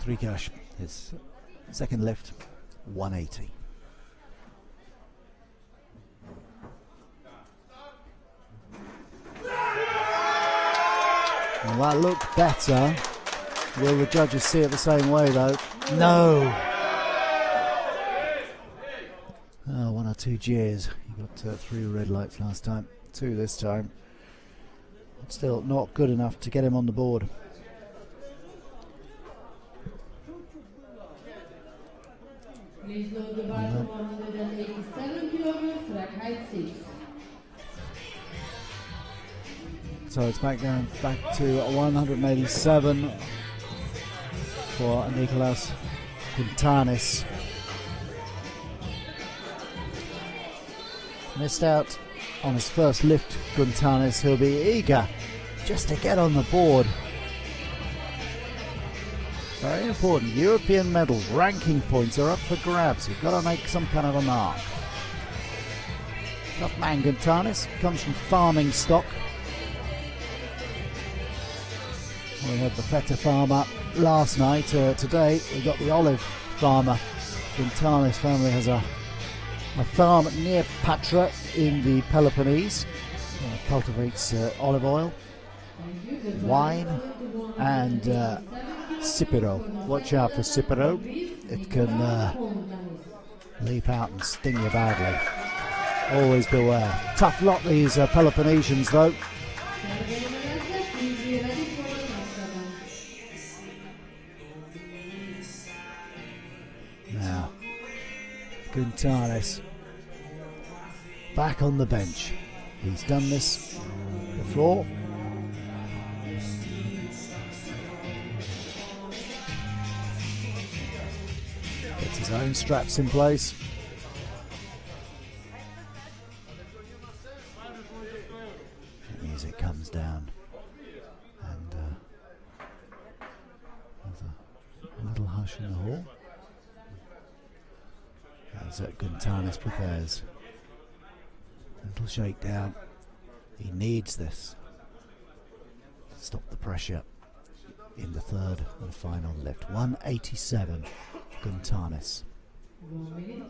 Kirkasz, his second lift, 180. Well, that looked better. Will the judges see it the same way, though? No. Oh, 1 or 2 jeers. You got 3 red lights last time, 2 this time. Still not good enough to get him on the board. Please load the bar to 187 kilograms, rack height 6. So it's back to 187 for Nicolas Quintanis. Missed out on his first lift, Quintanis. He'll be eager just to get on the board. Very important. European medals, ranking points are up for grabs. You've got to make some kind of a mark. Tough man, Quintanis. Comes from farming stock. We had the feta farmer last night. Today we got the olive farmer. Quintanis family has a farm near Patra in the Peloponnese. Cultivates olive oil, wine, and Cipiro. Watch out for Cipiro. It can leap out and sting you badly. Always beware. Tough lot, these Peloponnesians, though. Now, Quintanis back on the bench. He's done this before. Gets his own straps in place. The music comes down, and there's a little hush in the hall as Guntanis prepares. A little shakedown. He needs this to stop the pressure in the third and final lift. 187, Guntanis. 1 minute.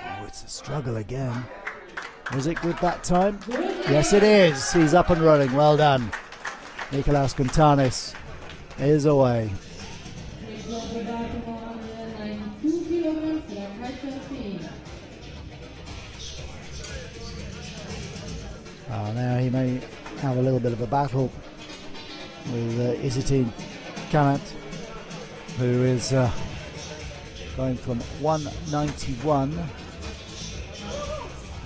Oh, it's a struggle again. Was it good that time? Yes, it is. He's up and running. Well done. Nikolaos Guntanis is away. Now he may have a little bit of a battle with Izitin Kanat, who is going from 191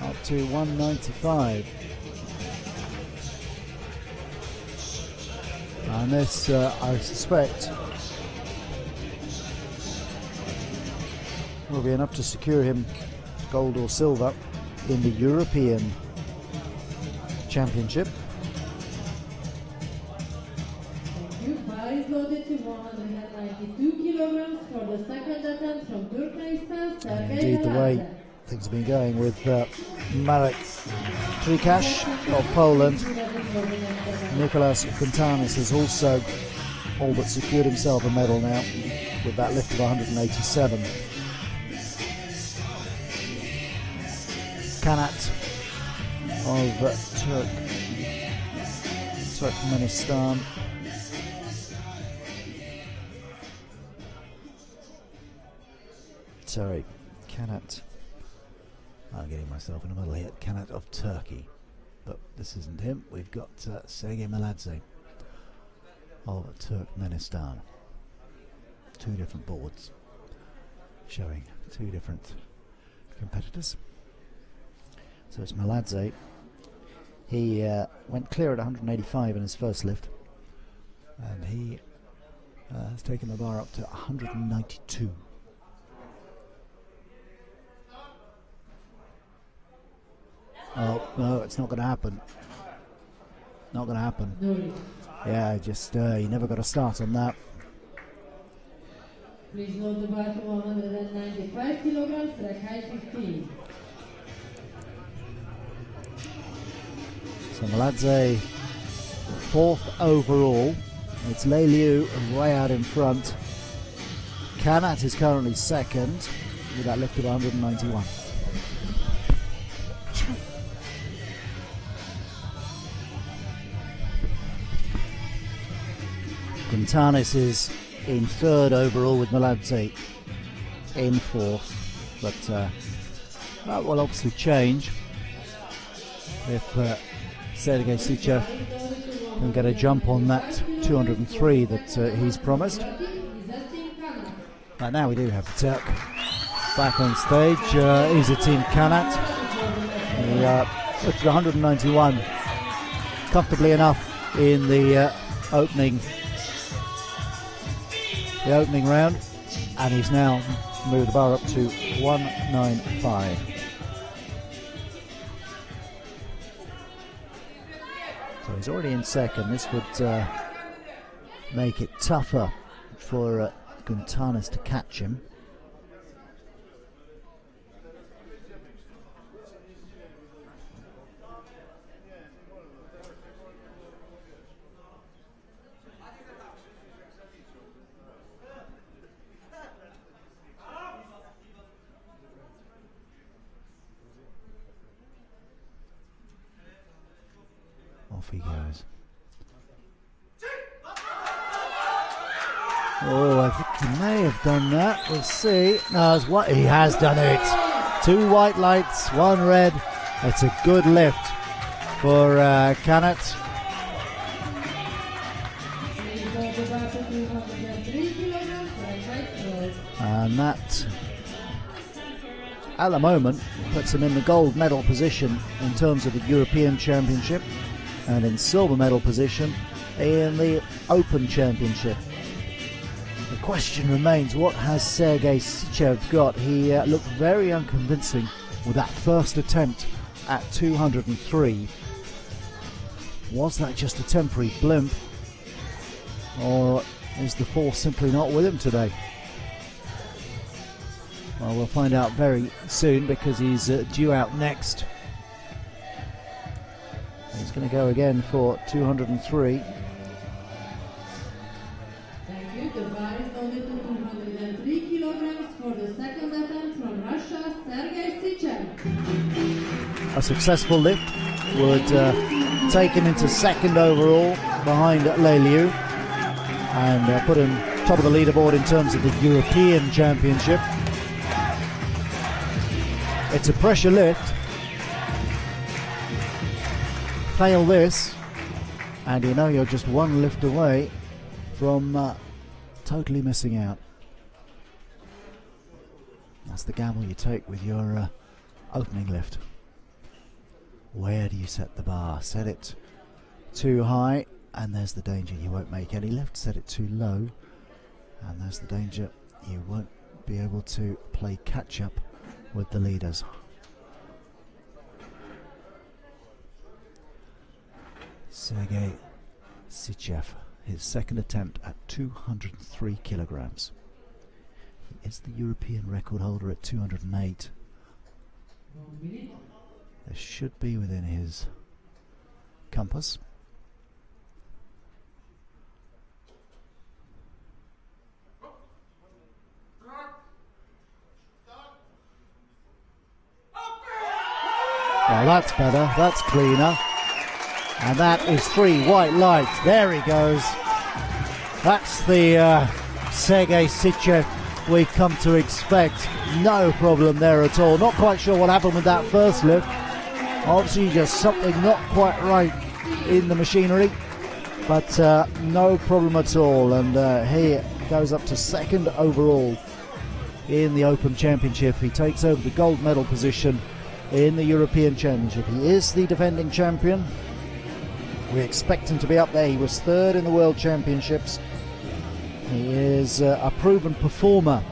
up to 195. And this, I suspect, will be enough to secure him gold or silver in the European Championship. Thank you. Bar is loaded to 192 kilograms for the second attempt from Turkmenistan. And indeed, the way things have been going with Marek Trikash of Poland, Nikolaos Guntanis has also all but secured himself a medal now with that lift of 187. Kanat of Turkmenistan. Sorry, Kanat. I'm getting myself in the middle here. Kanat of Turkey. But this isn't him. We've got Sergei Meladze of Turkmenistan. Two different boards showing two different competitors. So it's Meladze. He went clear at 185 in his first lift, and he has taken the bar up to 192. Oh, no, it's not going to happen. Not going to happen. No. Yeah, just he never got a start on that. Please load the bar to 195 kilograms, rack height 15. So Meladze, fourth overall. It's Lei Liu way out in front. Kanat is currently second with that lift of 191. Guntanis is in third overall with Meladze in fourth, but that will obviously change if Sergei Sicha can get a jump on that 203 that he's promised. Right now we do have the Turk back on stage. Izitin Kanat. He lifted 191 comfortably enough in the opening round, and he's now moved the bar up to 195. So he's already in second. This would make it tougher for Guntanis to catch him. Off he goes. Oh, I think he may have done that. We'll see. No, it's what he has done it. 2 white lights, 1 red. It's a good lift for Kanat. And that at the moment puts him in the gold medal position in terms of the European Championship and in silver medal position in the Open Championship. The question remains, what has Sergei Sichev got? He looked very unconvincing with that first attempt at 203. Was that just a temporary blimp, or is the force simply not with him today? Well, we'll find out very soon, because he's due out next. He's going to go again for 203. Thank you. The bar is loaded to 203 kilograms for the second attempt from Russia, Sergei Sichev. A successful lift would take him into second overall behind Lei Liu and put him top of the leaderboard in terms of the European Championship. It's a pressure lift. Fail this and you know you're just one lift away from totally missing out. That's the gamble you take with your opening lift. Where do you set the bar? Set it too high and there's the danger you won't make any lift. Set it too low and there's the danger you won't be able to play catch up with the leaders. Sergei Sichev, his second attempt at 203 kilograms. He is the European record holder at 208. This should be within his compass. Well, that's better, that's cleaner. And that is 3 white lights. There he goes. That's the Sergei Sichev we've come to expect. No problem there at all. Not quite sure what happened with that first lift. Obviously just something not quite right in the machinery. But no problem at all. And he goes up to second overall in the Open Championship. He takes over the gold medal position in the European Championship. He is the defending champion. We expect him to be up there. He was third in the World Championships. He is a proven performer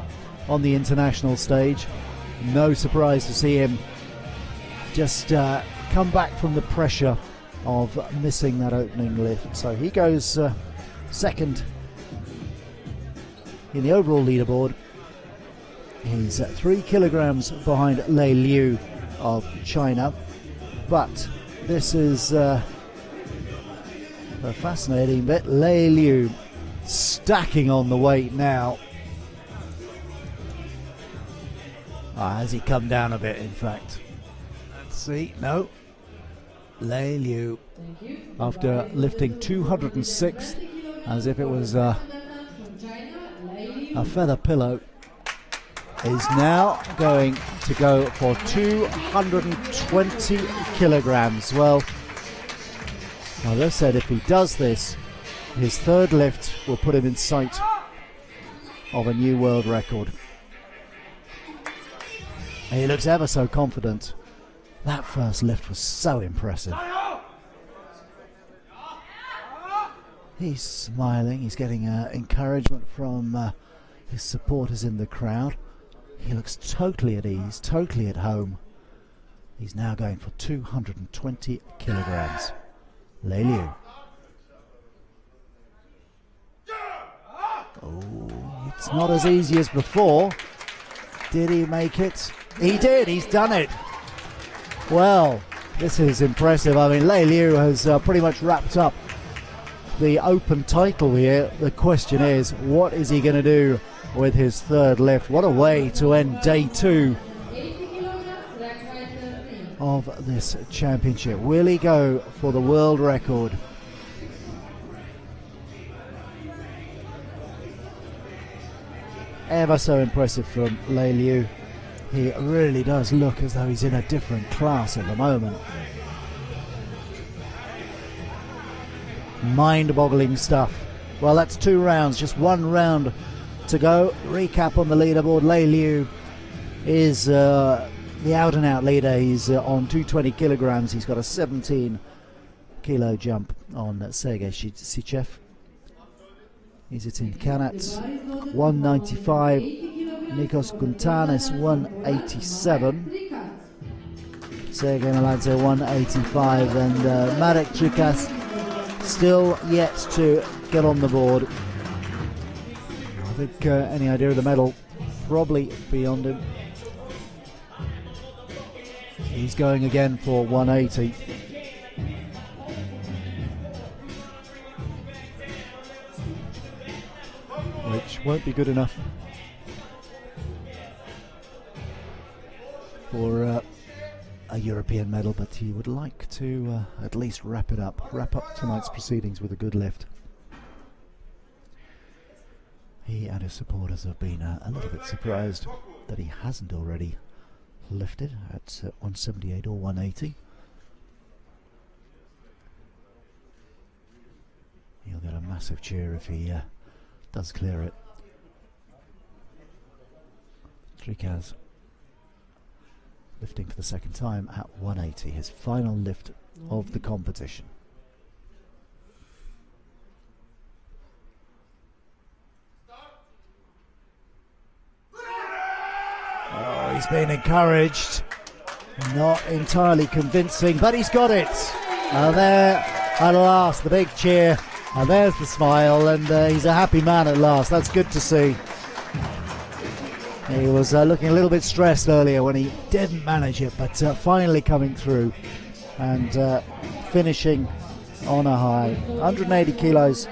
on the international stage. No surprise to see him just come back from the pressure of missing that opening lift. So he goes second in the overall leaderboard. He's 3 kilograms behind Lei Liu of China. But this is a fascinating bit. Lei Liu stacking on the weight now. Has he come down a bit, in fact? Let's see. No. Lei Liu, after lifting 206 as if it was a feather pillow, is now going to go for 220 kilograms. Well, as I said, if he does this, his third lift will put him in sight of a new world record. And he looks ever so confident. That first lift was so impressive. He's smiling, he's getting encouragement from his supporters in the crowd. He looks totally at ease, totally at home. He's now going for 220 kilograms. Lei Liu. Oh, it's not as easy as before. Did he make it? He did, he's done it. Well, this is impressive. I mean, Lei Liu has pretty much wrapped up the Open title here. The question is, what is he going to do with his third lift? What a way to end day 2 of this championship. Will he go for the world record? Ever so impressive from Lei Liu. He really does look as though he's in a different class at the moment. Mind-boggling stuff. Well, that's 2 rounds, just 1 round to go. Recap on the leaderboard. Lei Liu is the out-and-out leader. He's on 220 kilograms. He's got a 17 kilo jump on Sergei Sichev. He's in Kanat 195, Nikos Guntanes 187, Sergei Maladze 185, and Marek Trikas still yet to get on the board. I think any idea of the medal probably beyond him. He's going again for 180. Which won't be good enough for a European medal, but he would like to at least wrap up tonight's proceedings with a good lift. He and his supporters have been a little bit surprised that he hasn't already lifted at 178 or 180. He'll get a massive cheer if he does clear it. Trikaz lifting for the second time at 180, his final lift of the competition. Oh, he's been encouraged. Not entirely convincing, but he's got it. There at last, the big cheer. And there's the smile, and he's a happy man at last. That's good to see. He was looking a little bit stressed earlier when he didn't manage it, but finally coming through and finishing on a high. 180 kilos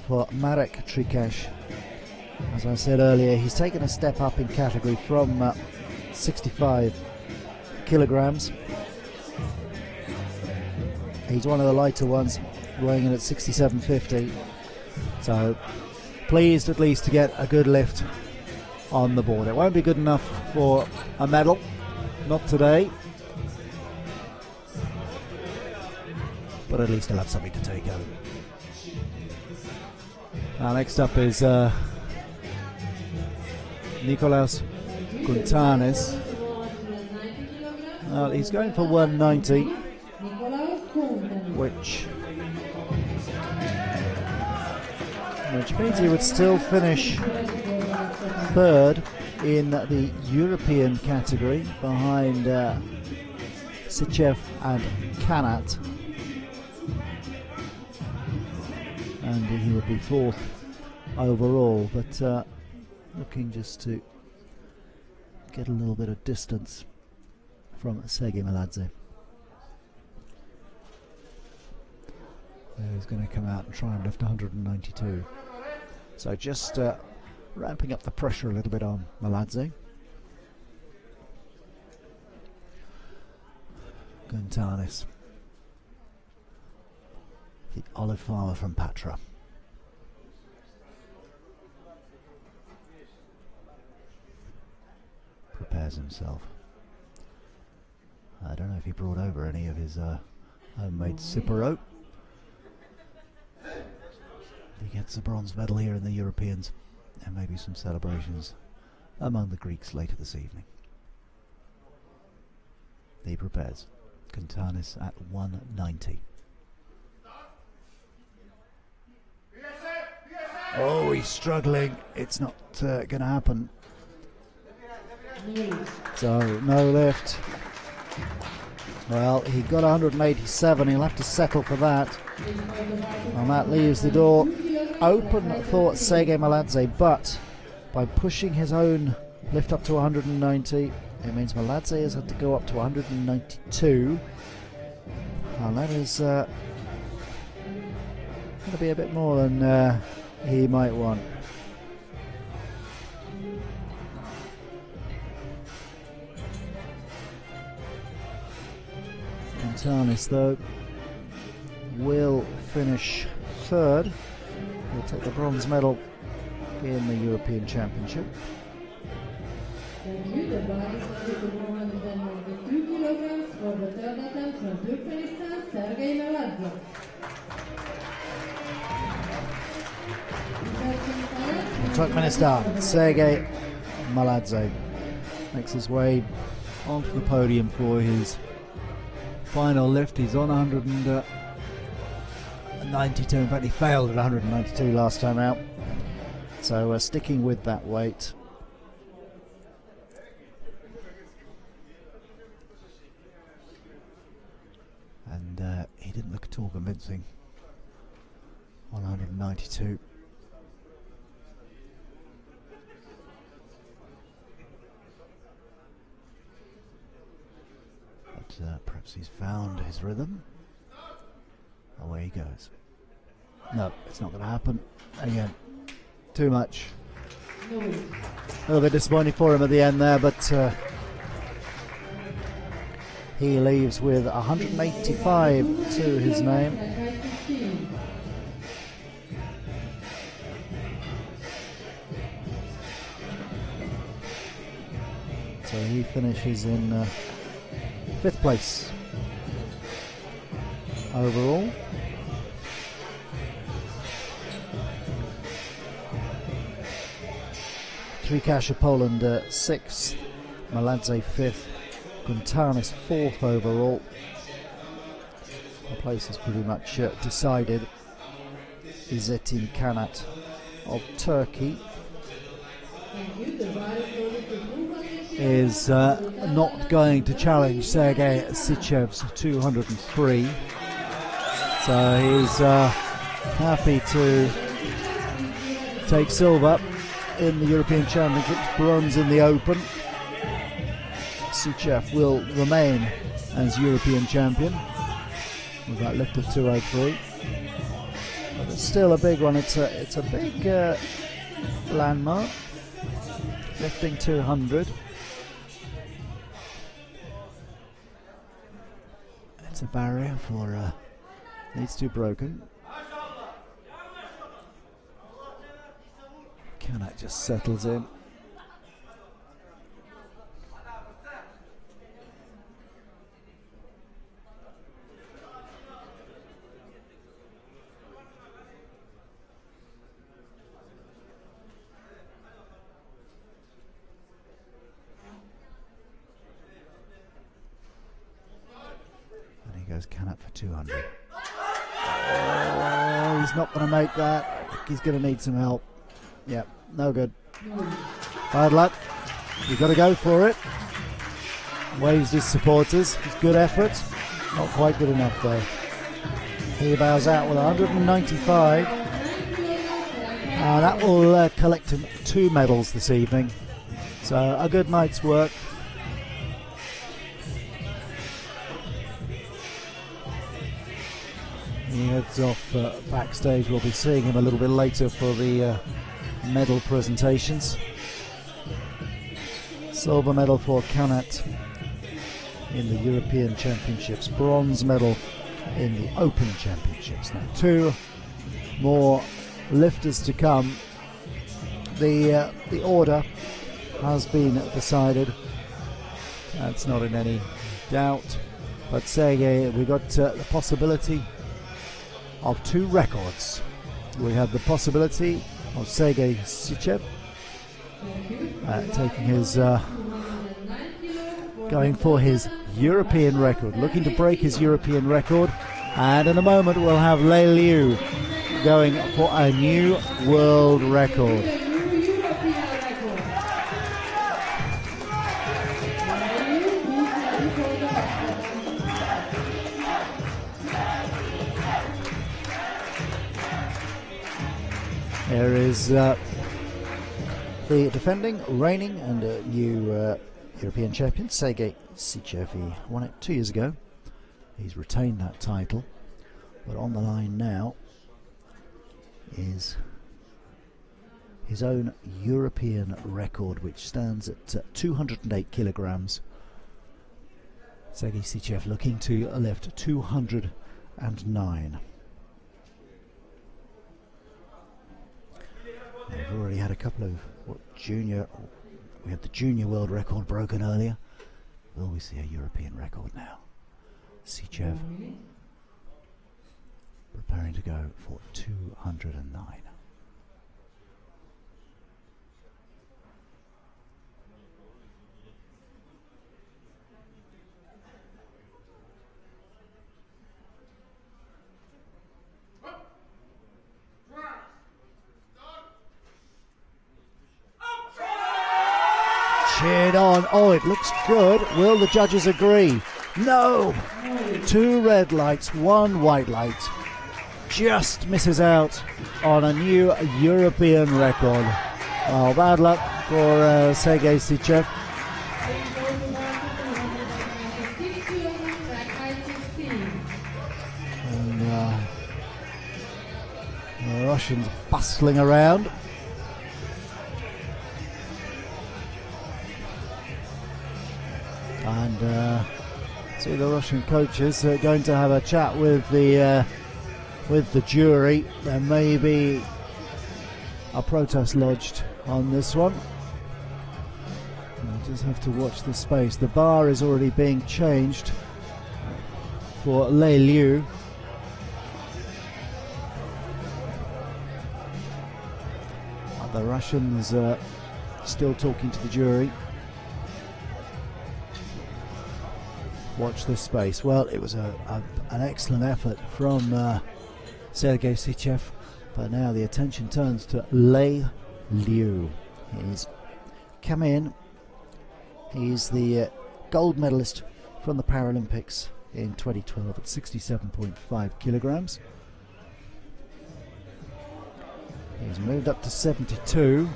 for Marek Trikash. As I said earlier, he's taken a step up in category from 65 kilograms. He's one of the lighter ones, weighing in at 67.50. So pleased at least to get a good lift on the board. It won't be good enough for a medal, not today. But at least he'll have something to take home. Now next up is Nikos Guntanes. He's going for 190. Which means he would still finish third in the European category behind Sichev and Kanat, and he would be fourth overall, but looking just to get a little bit of distance from Sergei Maladze. He's going to come out and try and lift 192. So just ramping up the pressure a little bit on Maladze. Guntanes, the olive farmer from Patra. Prepares himself. I don't know if he brought over any of his homemade Sipero. He gets a bronze medal here in the Europeans, and maybe some celebrations among the Greeks later this evening. He prepares. Guntanes at 190. Oh, he's struggling. It's not going to happen. So, no lift. Well, he got 187. He'll have to settle for that. And that leaves the door open for Sergei Maladze, but by pushing his own lift up to 190, it means Maladze has had to go up to 192, and that is going to be a bit more than he might want. Guntanes, though, will finish third. He'll take the bronze medal in the European Championship. Turkmenistan, Sergei Maladze makes his way onto the podium for his final lift. He's on 192. In fact, he failed at 192 last time out. So sticking with that weight. And he didn't look at all convincing on 192. But perhaps he's found his rhythm. Away he goes. No, it's not going to happen. Again, too much. A little bit disappointing for him at the end there, but he leaves with 185 to his name. So he finishes in 5th place overall. Trikasha Poland 6th, Maladze 5th, Guntanis 4th overall. The place is pretty much decided. Izzetin Kanat of Turkey is not going to challenge Sergei Sichev's 203. So he's happy to take silver in the European Championships, bronze in the Open. Sichev will remain as European champion with that lift of 203. But it's still a big one. It's a big landmark. Lifting 200. It's a barrier for needs to be broken. Kanat just settles in. And he goes Kanat for 200. Oh, he's not going to make that. I think he's going to need some help. Yep, no good. Bad luck. You've got to go for it. Waves his supporters. It's good effort. Not quite good enough though. He bows out with 195. That will collect him 2 medals this evening. So a good night's work. He heads off backstage. We'll be seeing him a little bit later for the medal presentations. Silver medal for Kanat in the European Championships, bronze medal in the Open Championships. Now 2 more lifters to come. The order has been decided. That's not in any doubt. But Sergei, we got the possibility of 2 records. We have the possibility of Sergei Sichev taking his going for his European record, looking to break his European record, and in a moment we'll have Lei Liu going for a new world record. There is the defending, reigning and new European champion, Sergei Sichev. He won it 2 years ago. He's retained that title. But on the line now is his own European record, which stands at 208 kilograms. Sergei Sichev looking to lift 209. We've already had a couple of junior. We had the junior world record broken earlier. Will we see a European record now? Sichev preparing to go for 209. on. Oh, it looks good. Will the judges agree? No. 2 red lights, 1 white light. Just misses out on a new European record. Oh, bad luck for Sergei Sichev. And the Russians bustling around. And see the Russian coaches are going to have a chat with the jury. There may be a protest lodged on this one. We'll just have to watch the space. The bar is already being changed for Lei Liu. The Russians still talking to the jury. Watch this space. Well, it was an excellent effort from Sergei Sichev, but now the attention turns to Lei Liu. He's come in. He's the gold medalist from the Paralympics in 2012 at 67.5 kilograms. He's moved up to 72,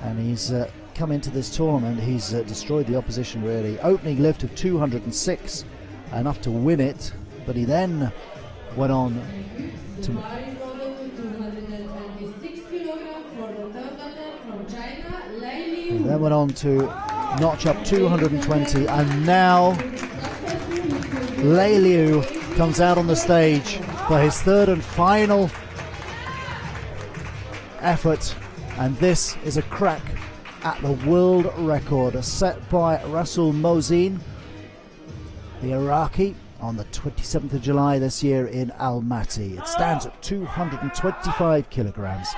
and he's come into this tournament. He's destroyed the opposition really. Opening lift of 206, enough to win it, but he then went on to notch up 220, and now Lei Liu comes out on the stage for his third and final effort, and this is a crack at the world record set by Rasul Mozin, the Iraqi, on the 27th of July this year in Almaty. It stands at 225 kilograms.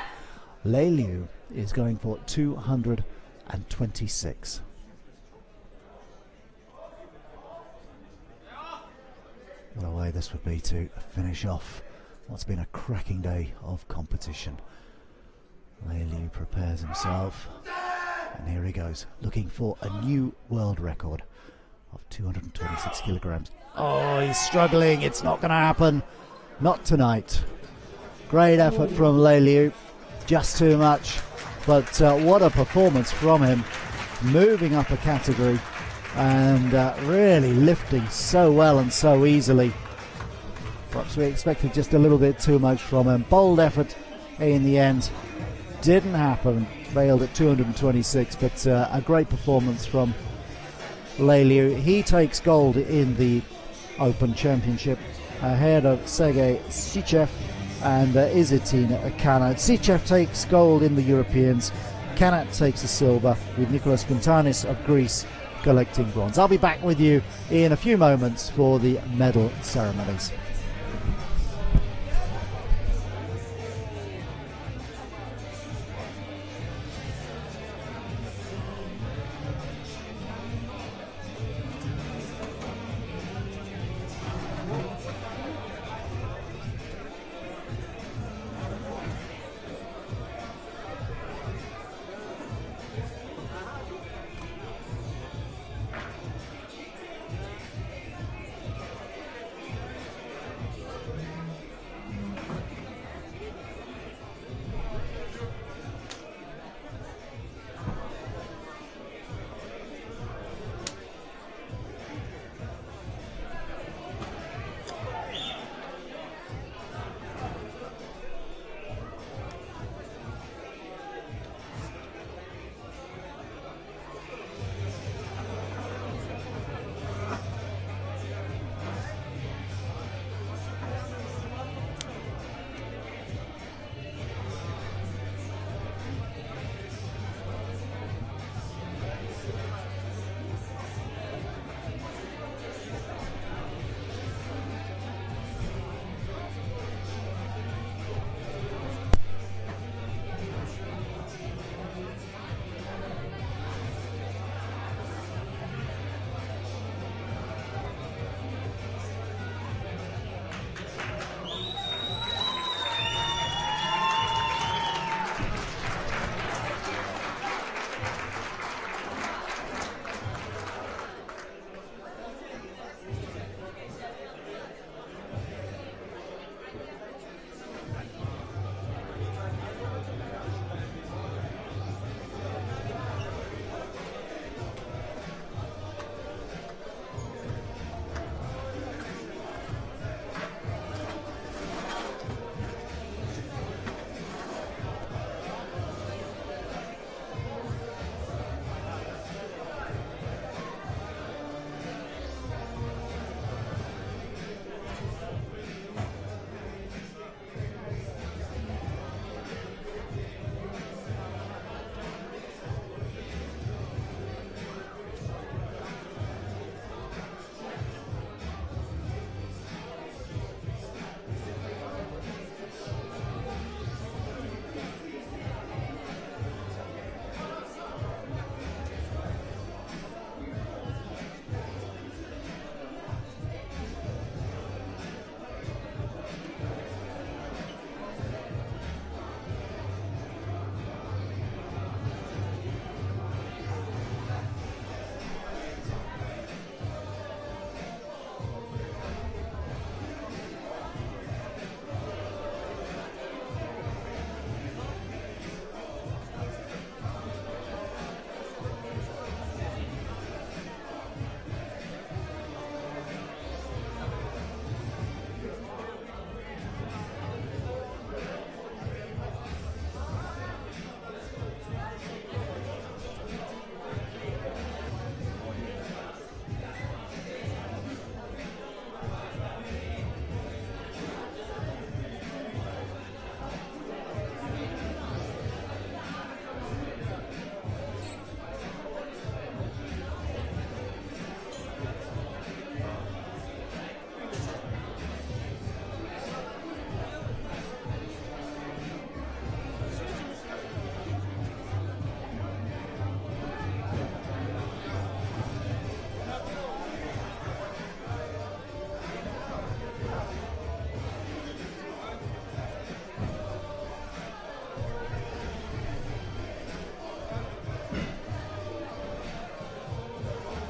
Lei Liu is going for 226. What a way this would be to finish off what's been a cracking day of competition. Lei Liu prepares himself, and here he goes, looking for a new world record of 226 kilograms. Oh, he's struggling. It's not going to happen. Not tonight. Great effort from Lei Liu. Just too much. But what a performance from him. Moving up a category and really lifting so well and so easily. Perhaps we expected just a little bit too much from him. Bold effort in the end. Didn't happen. Failed at 226, but a great performance from Lei Liu. He takes gold in the Open Championship ahead of Sergei Sichev and Izzetin Kanat. Sichev takes gold in the Europeans. Kanat takes the silver, with Nicholas Guntanis of Greece collecting bronze. I'll be back with you in a few moments for the medal ceremonies.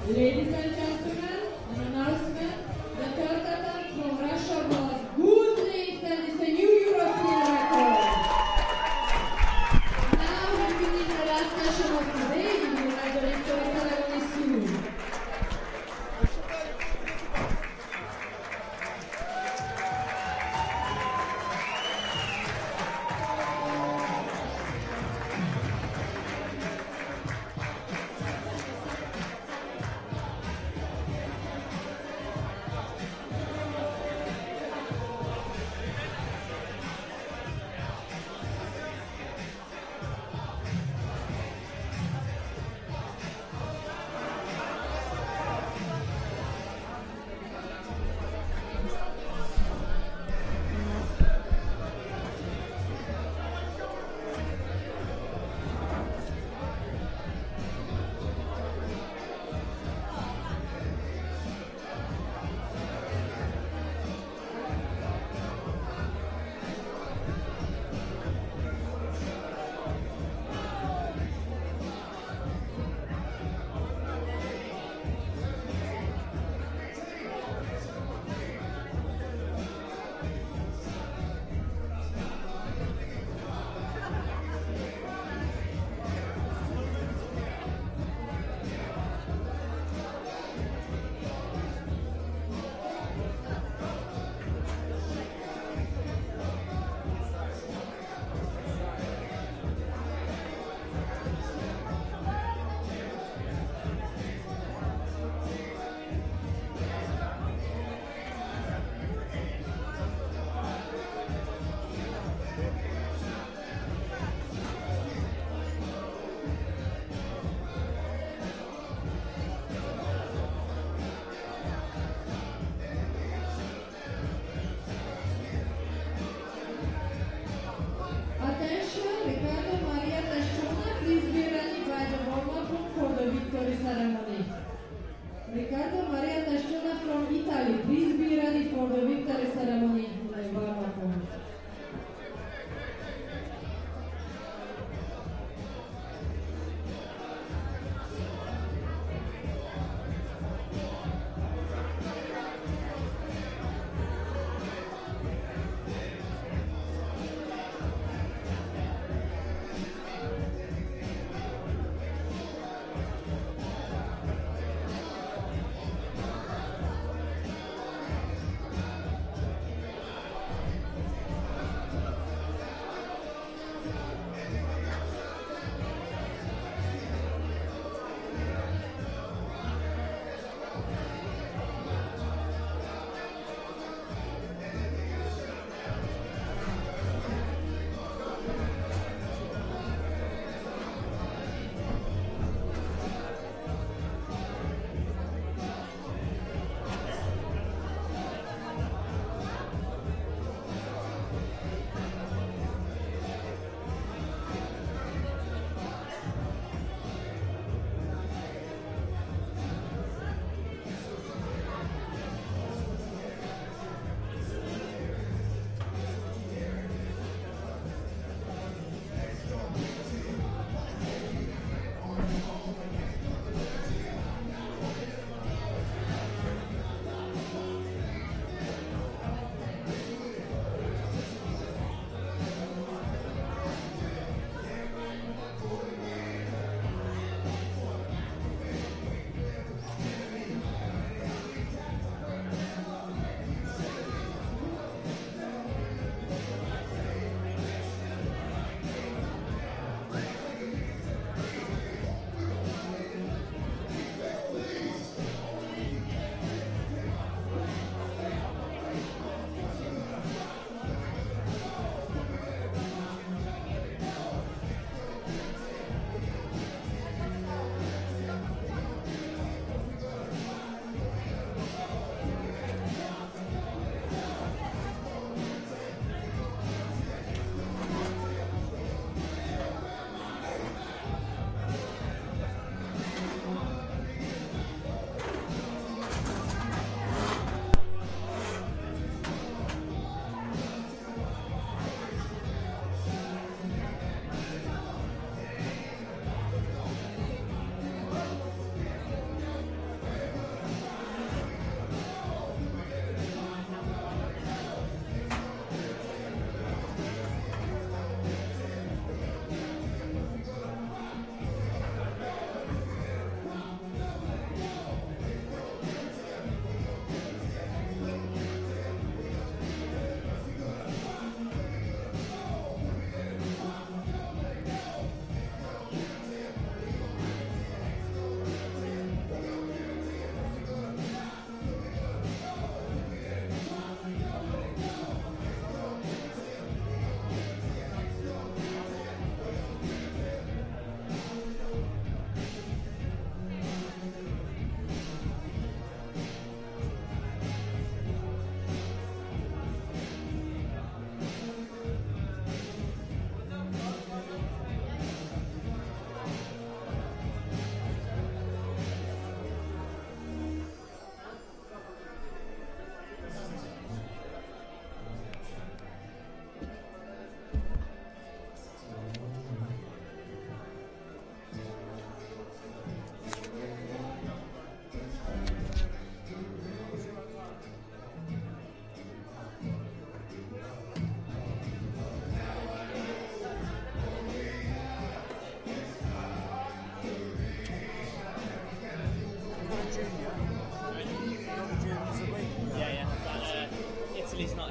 Ladies and gentlemen, an announcement. The third attempt from Russia was good lift and it's a new European record. Now we finish the last session of today. We will have the victory ceremony soon.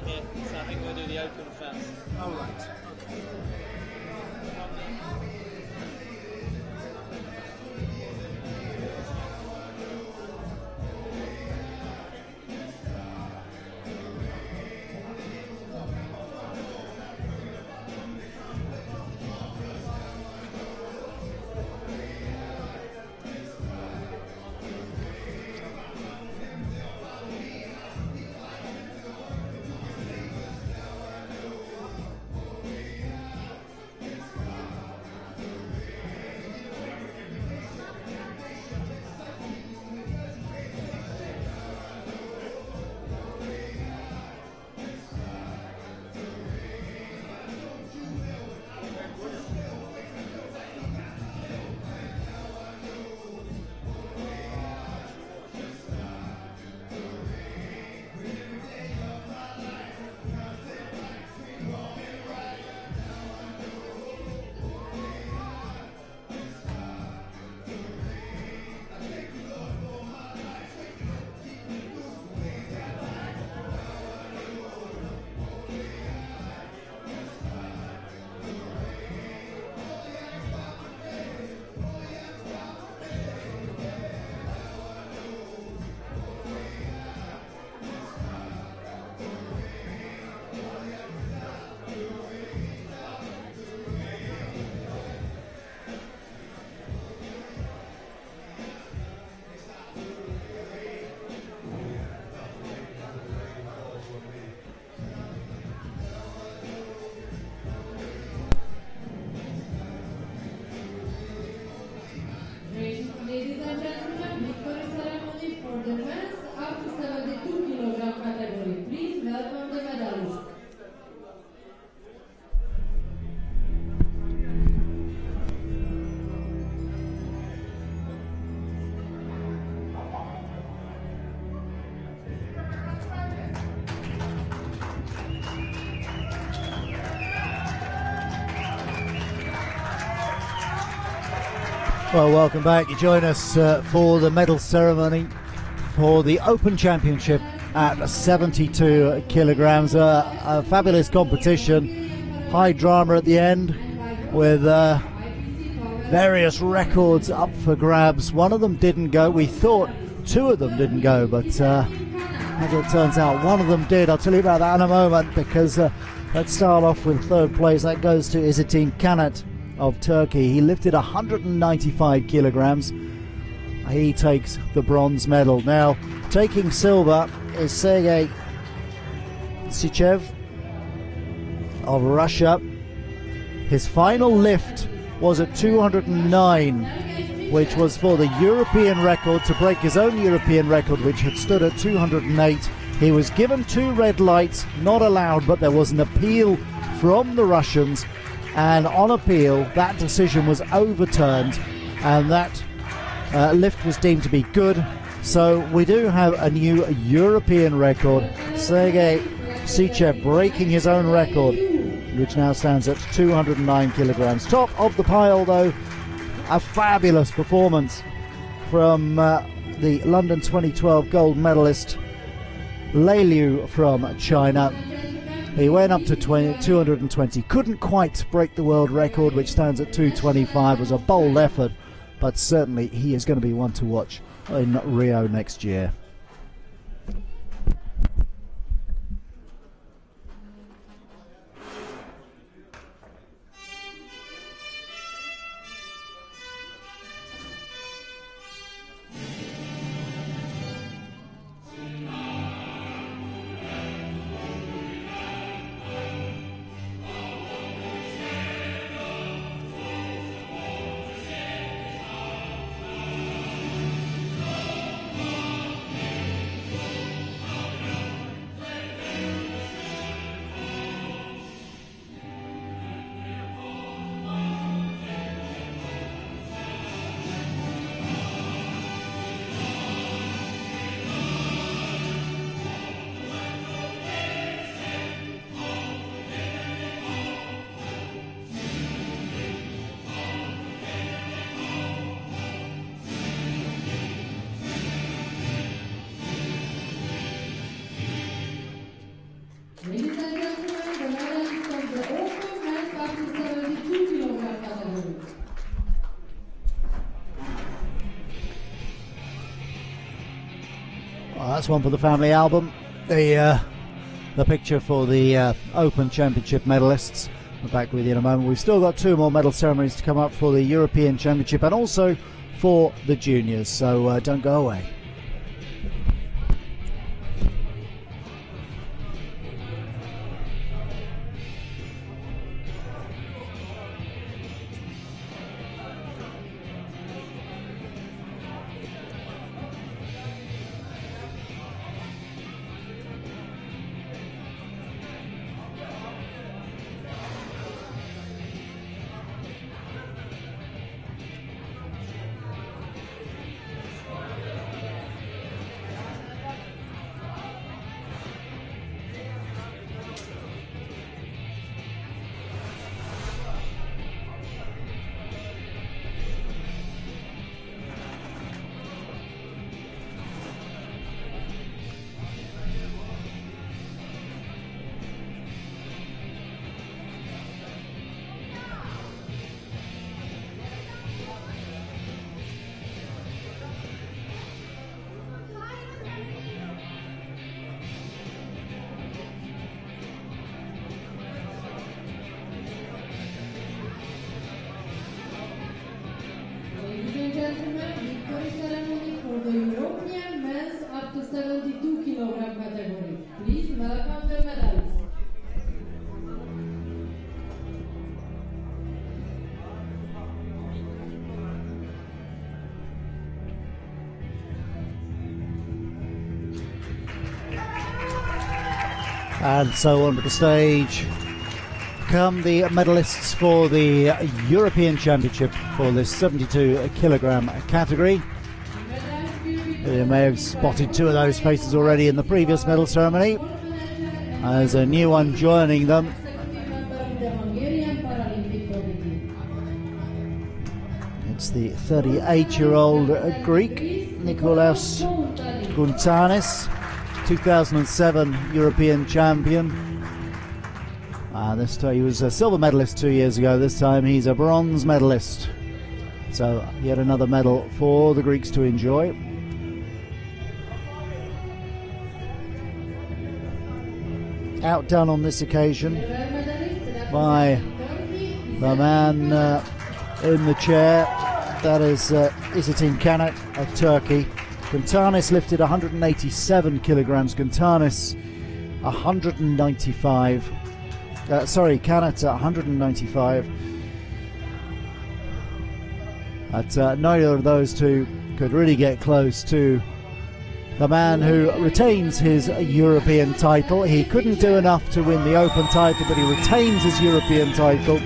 out here, so I think we'll do the open first. Oh, right. Okay. Ladies and gentlemen, victory ceremony for the men's up to 72 kg category. Please welcome the medalists. Well, welcome back. You join us for the medal ceremony for the Open Championship at 72 kilograms. A fabulous competition, high drama at the end with various records up for grabs. One of them didn't go. We thought two of them didn't go, but as it turns out, one of them did. I'll tell you about that in a moment, because let's start off with third place. That goes to Eger Kanat of Turkey. He lifted 195 kilograms. He takes the bronze medal. Now, taking silver is Sergei Sichev of Russia. His final lift was at 209, which was for the European record, to break his own European record, which had stood at 208. He was given 2 red lights, not allowed, but there was an appeal from the Russians, and on appeal that decision was overturned, and that lift was deemed to be good. So we do have a new European record. Sergei Sichev breaking his own record, which now stands at 209 kilograms. Top of the pile, though, a fabulous performance from the London 2012 gold medalist Lei Liu from China. He went up to 220, couldn't quite break the world record, which stands at 225. It was a bold effort, but certainly he is going to be one to watch in Rio next year. Well, that's one for the family album. The picture for the Open Championship medalists. We're back with you in a moment. We've still got 2 more medal ceremonies to come up for the European Championship and also for the juniors, so don't go away. Ladies and gentlemen, victory ceremony for the European men's up to 72 kilogram category. Please welcome the medalists. And so onto the stage come the medalists for the European Championship for this 72 kilogram category. You may have spotted 2 of those faces already in the previous medal ceremony. There's a new one joining them. It's the 38-year-old Greek Nikolaos Guntanis, 2007 European champion. This time he was a silver medalist 2 years ago. This time he's a bronze medalist. So yet another medal for the Greeks to enjoy. Outdone on this occasion by the man in the chair. That is Isetin Kanat of Turkey. Guntanis lifted 187 kilograms. Guntanis 195. Kanat 195. But neither of those two could really get close to the man who retains his European title. He couldn't do enough to win the Open title, but he retains his European title.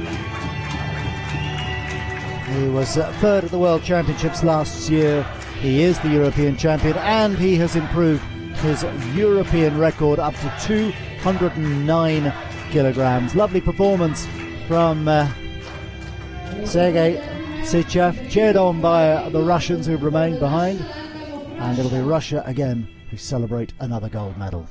He was third at the World Championships last year. He is the European champion, and he has improved his European record up to 209 kilograms. Lovely performance from Sergei Sichev, cheered on by the Russians who've remained behind. And it'll be Russia again who celebrate another gold medal.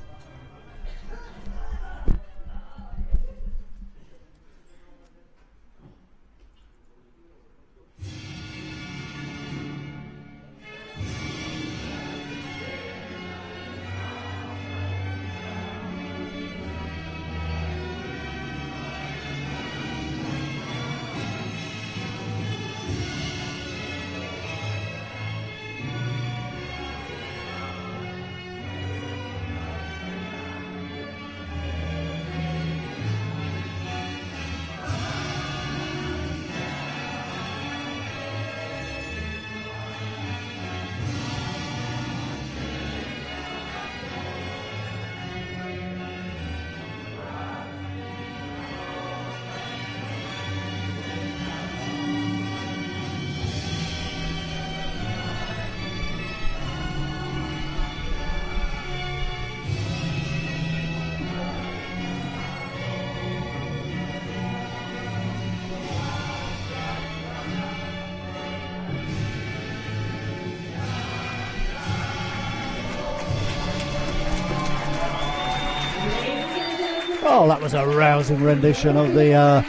Oh, that was a rousing rendition of the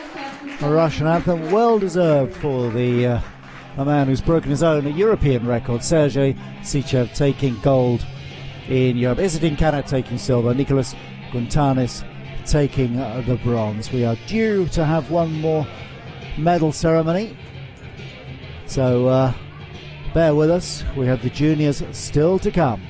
Russian anthem. Well deserved for the man who's broken his own European record, Sergei Sichev, taking gold in Europe. Isidin Kanat taking silver, Nicholas Guntanis taking the bronze. We are due to have one more medal ceremony, so bear with us. We have the juniors still to come.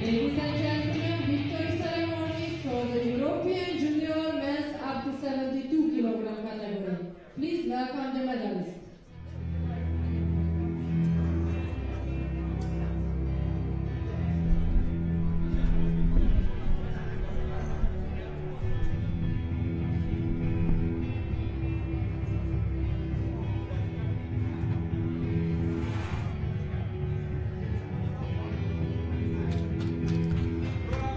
Ladies and gentlemen, victory ceremony for the European Junior Men's up to 72 kg category. Please welcome the medalists.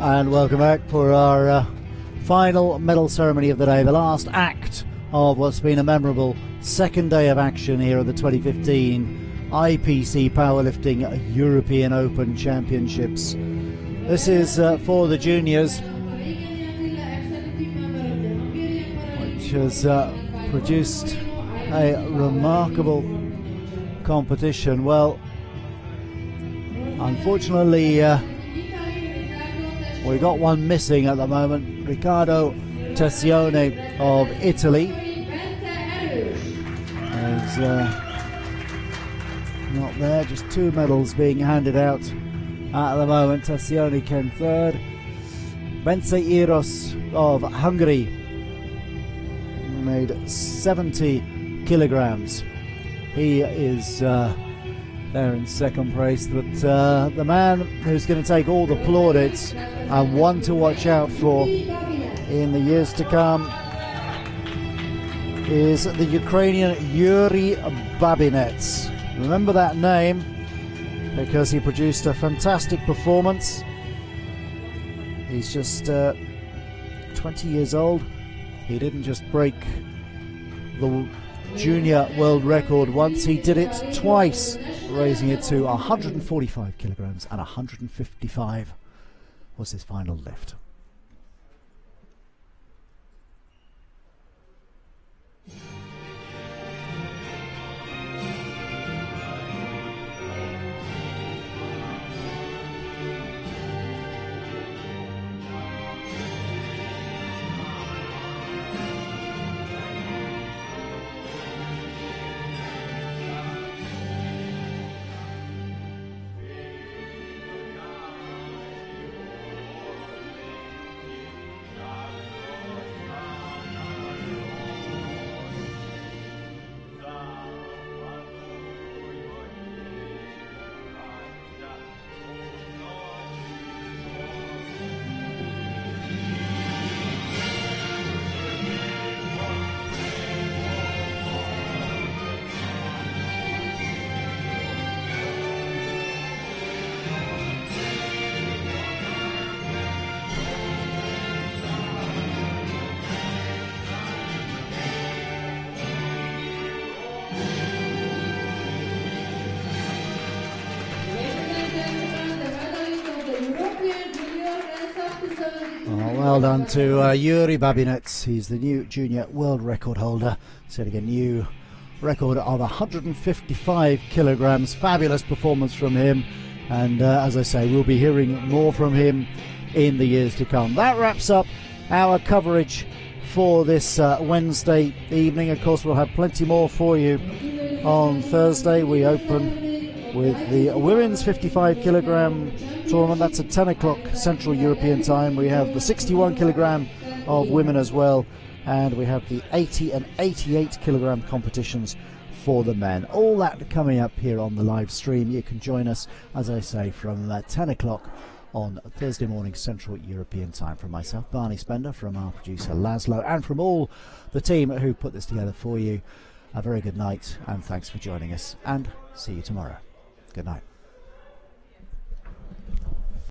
And welcome back for our final medal ceremony of the day, the last act of what's been a memorable second day of action here at the 2015 IPC Powerlifting European Open Championships. This is for the juniors, which has produced a remarkable competition. Well, unfortunately, we got one missing at the moment. Riccardo Tessione of Italy is not there. Just two medals being handed out at the moment. Tessione came third. Bence Eros of Hungary made 70 kilograms. He is there in second place, but the man who's going to take all the plaudits and one to watch out for in the years to come is the Ukrainian Yuri Babinets. Remember that name because he produced a fantastic performance. He's just 20 years old. He didn't just break the junior world record once, he did it twice, raising it to 145 kilograms, and 155 was his final lift. 72. Well done to Yuri Babinets. He's the new junior world record holder, setting a new record of 155 kilograms. Fabulous performance from him, and as I say, we'll be hearing more from him in the years to come. That wraps up our coverage for this Wednesday evening. Of course, we'll have plenty more for you on Thursday. We open with the women's 55 kilogram tournament. That's at 10 o'clock Central European time. We have the 61 kilogram of women as well, and we have the 80 and 88 kilogram competitions for the men. All that coming up here on the live stream. You can join us, as I say, from 10 o'clock on Thursday morning Central European time. From myself, Barney Spender, from our producer Laszlo, and from all the team who put this together for you, a very good night, and thanks for joining us, and see you tomorrow. Good night.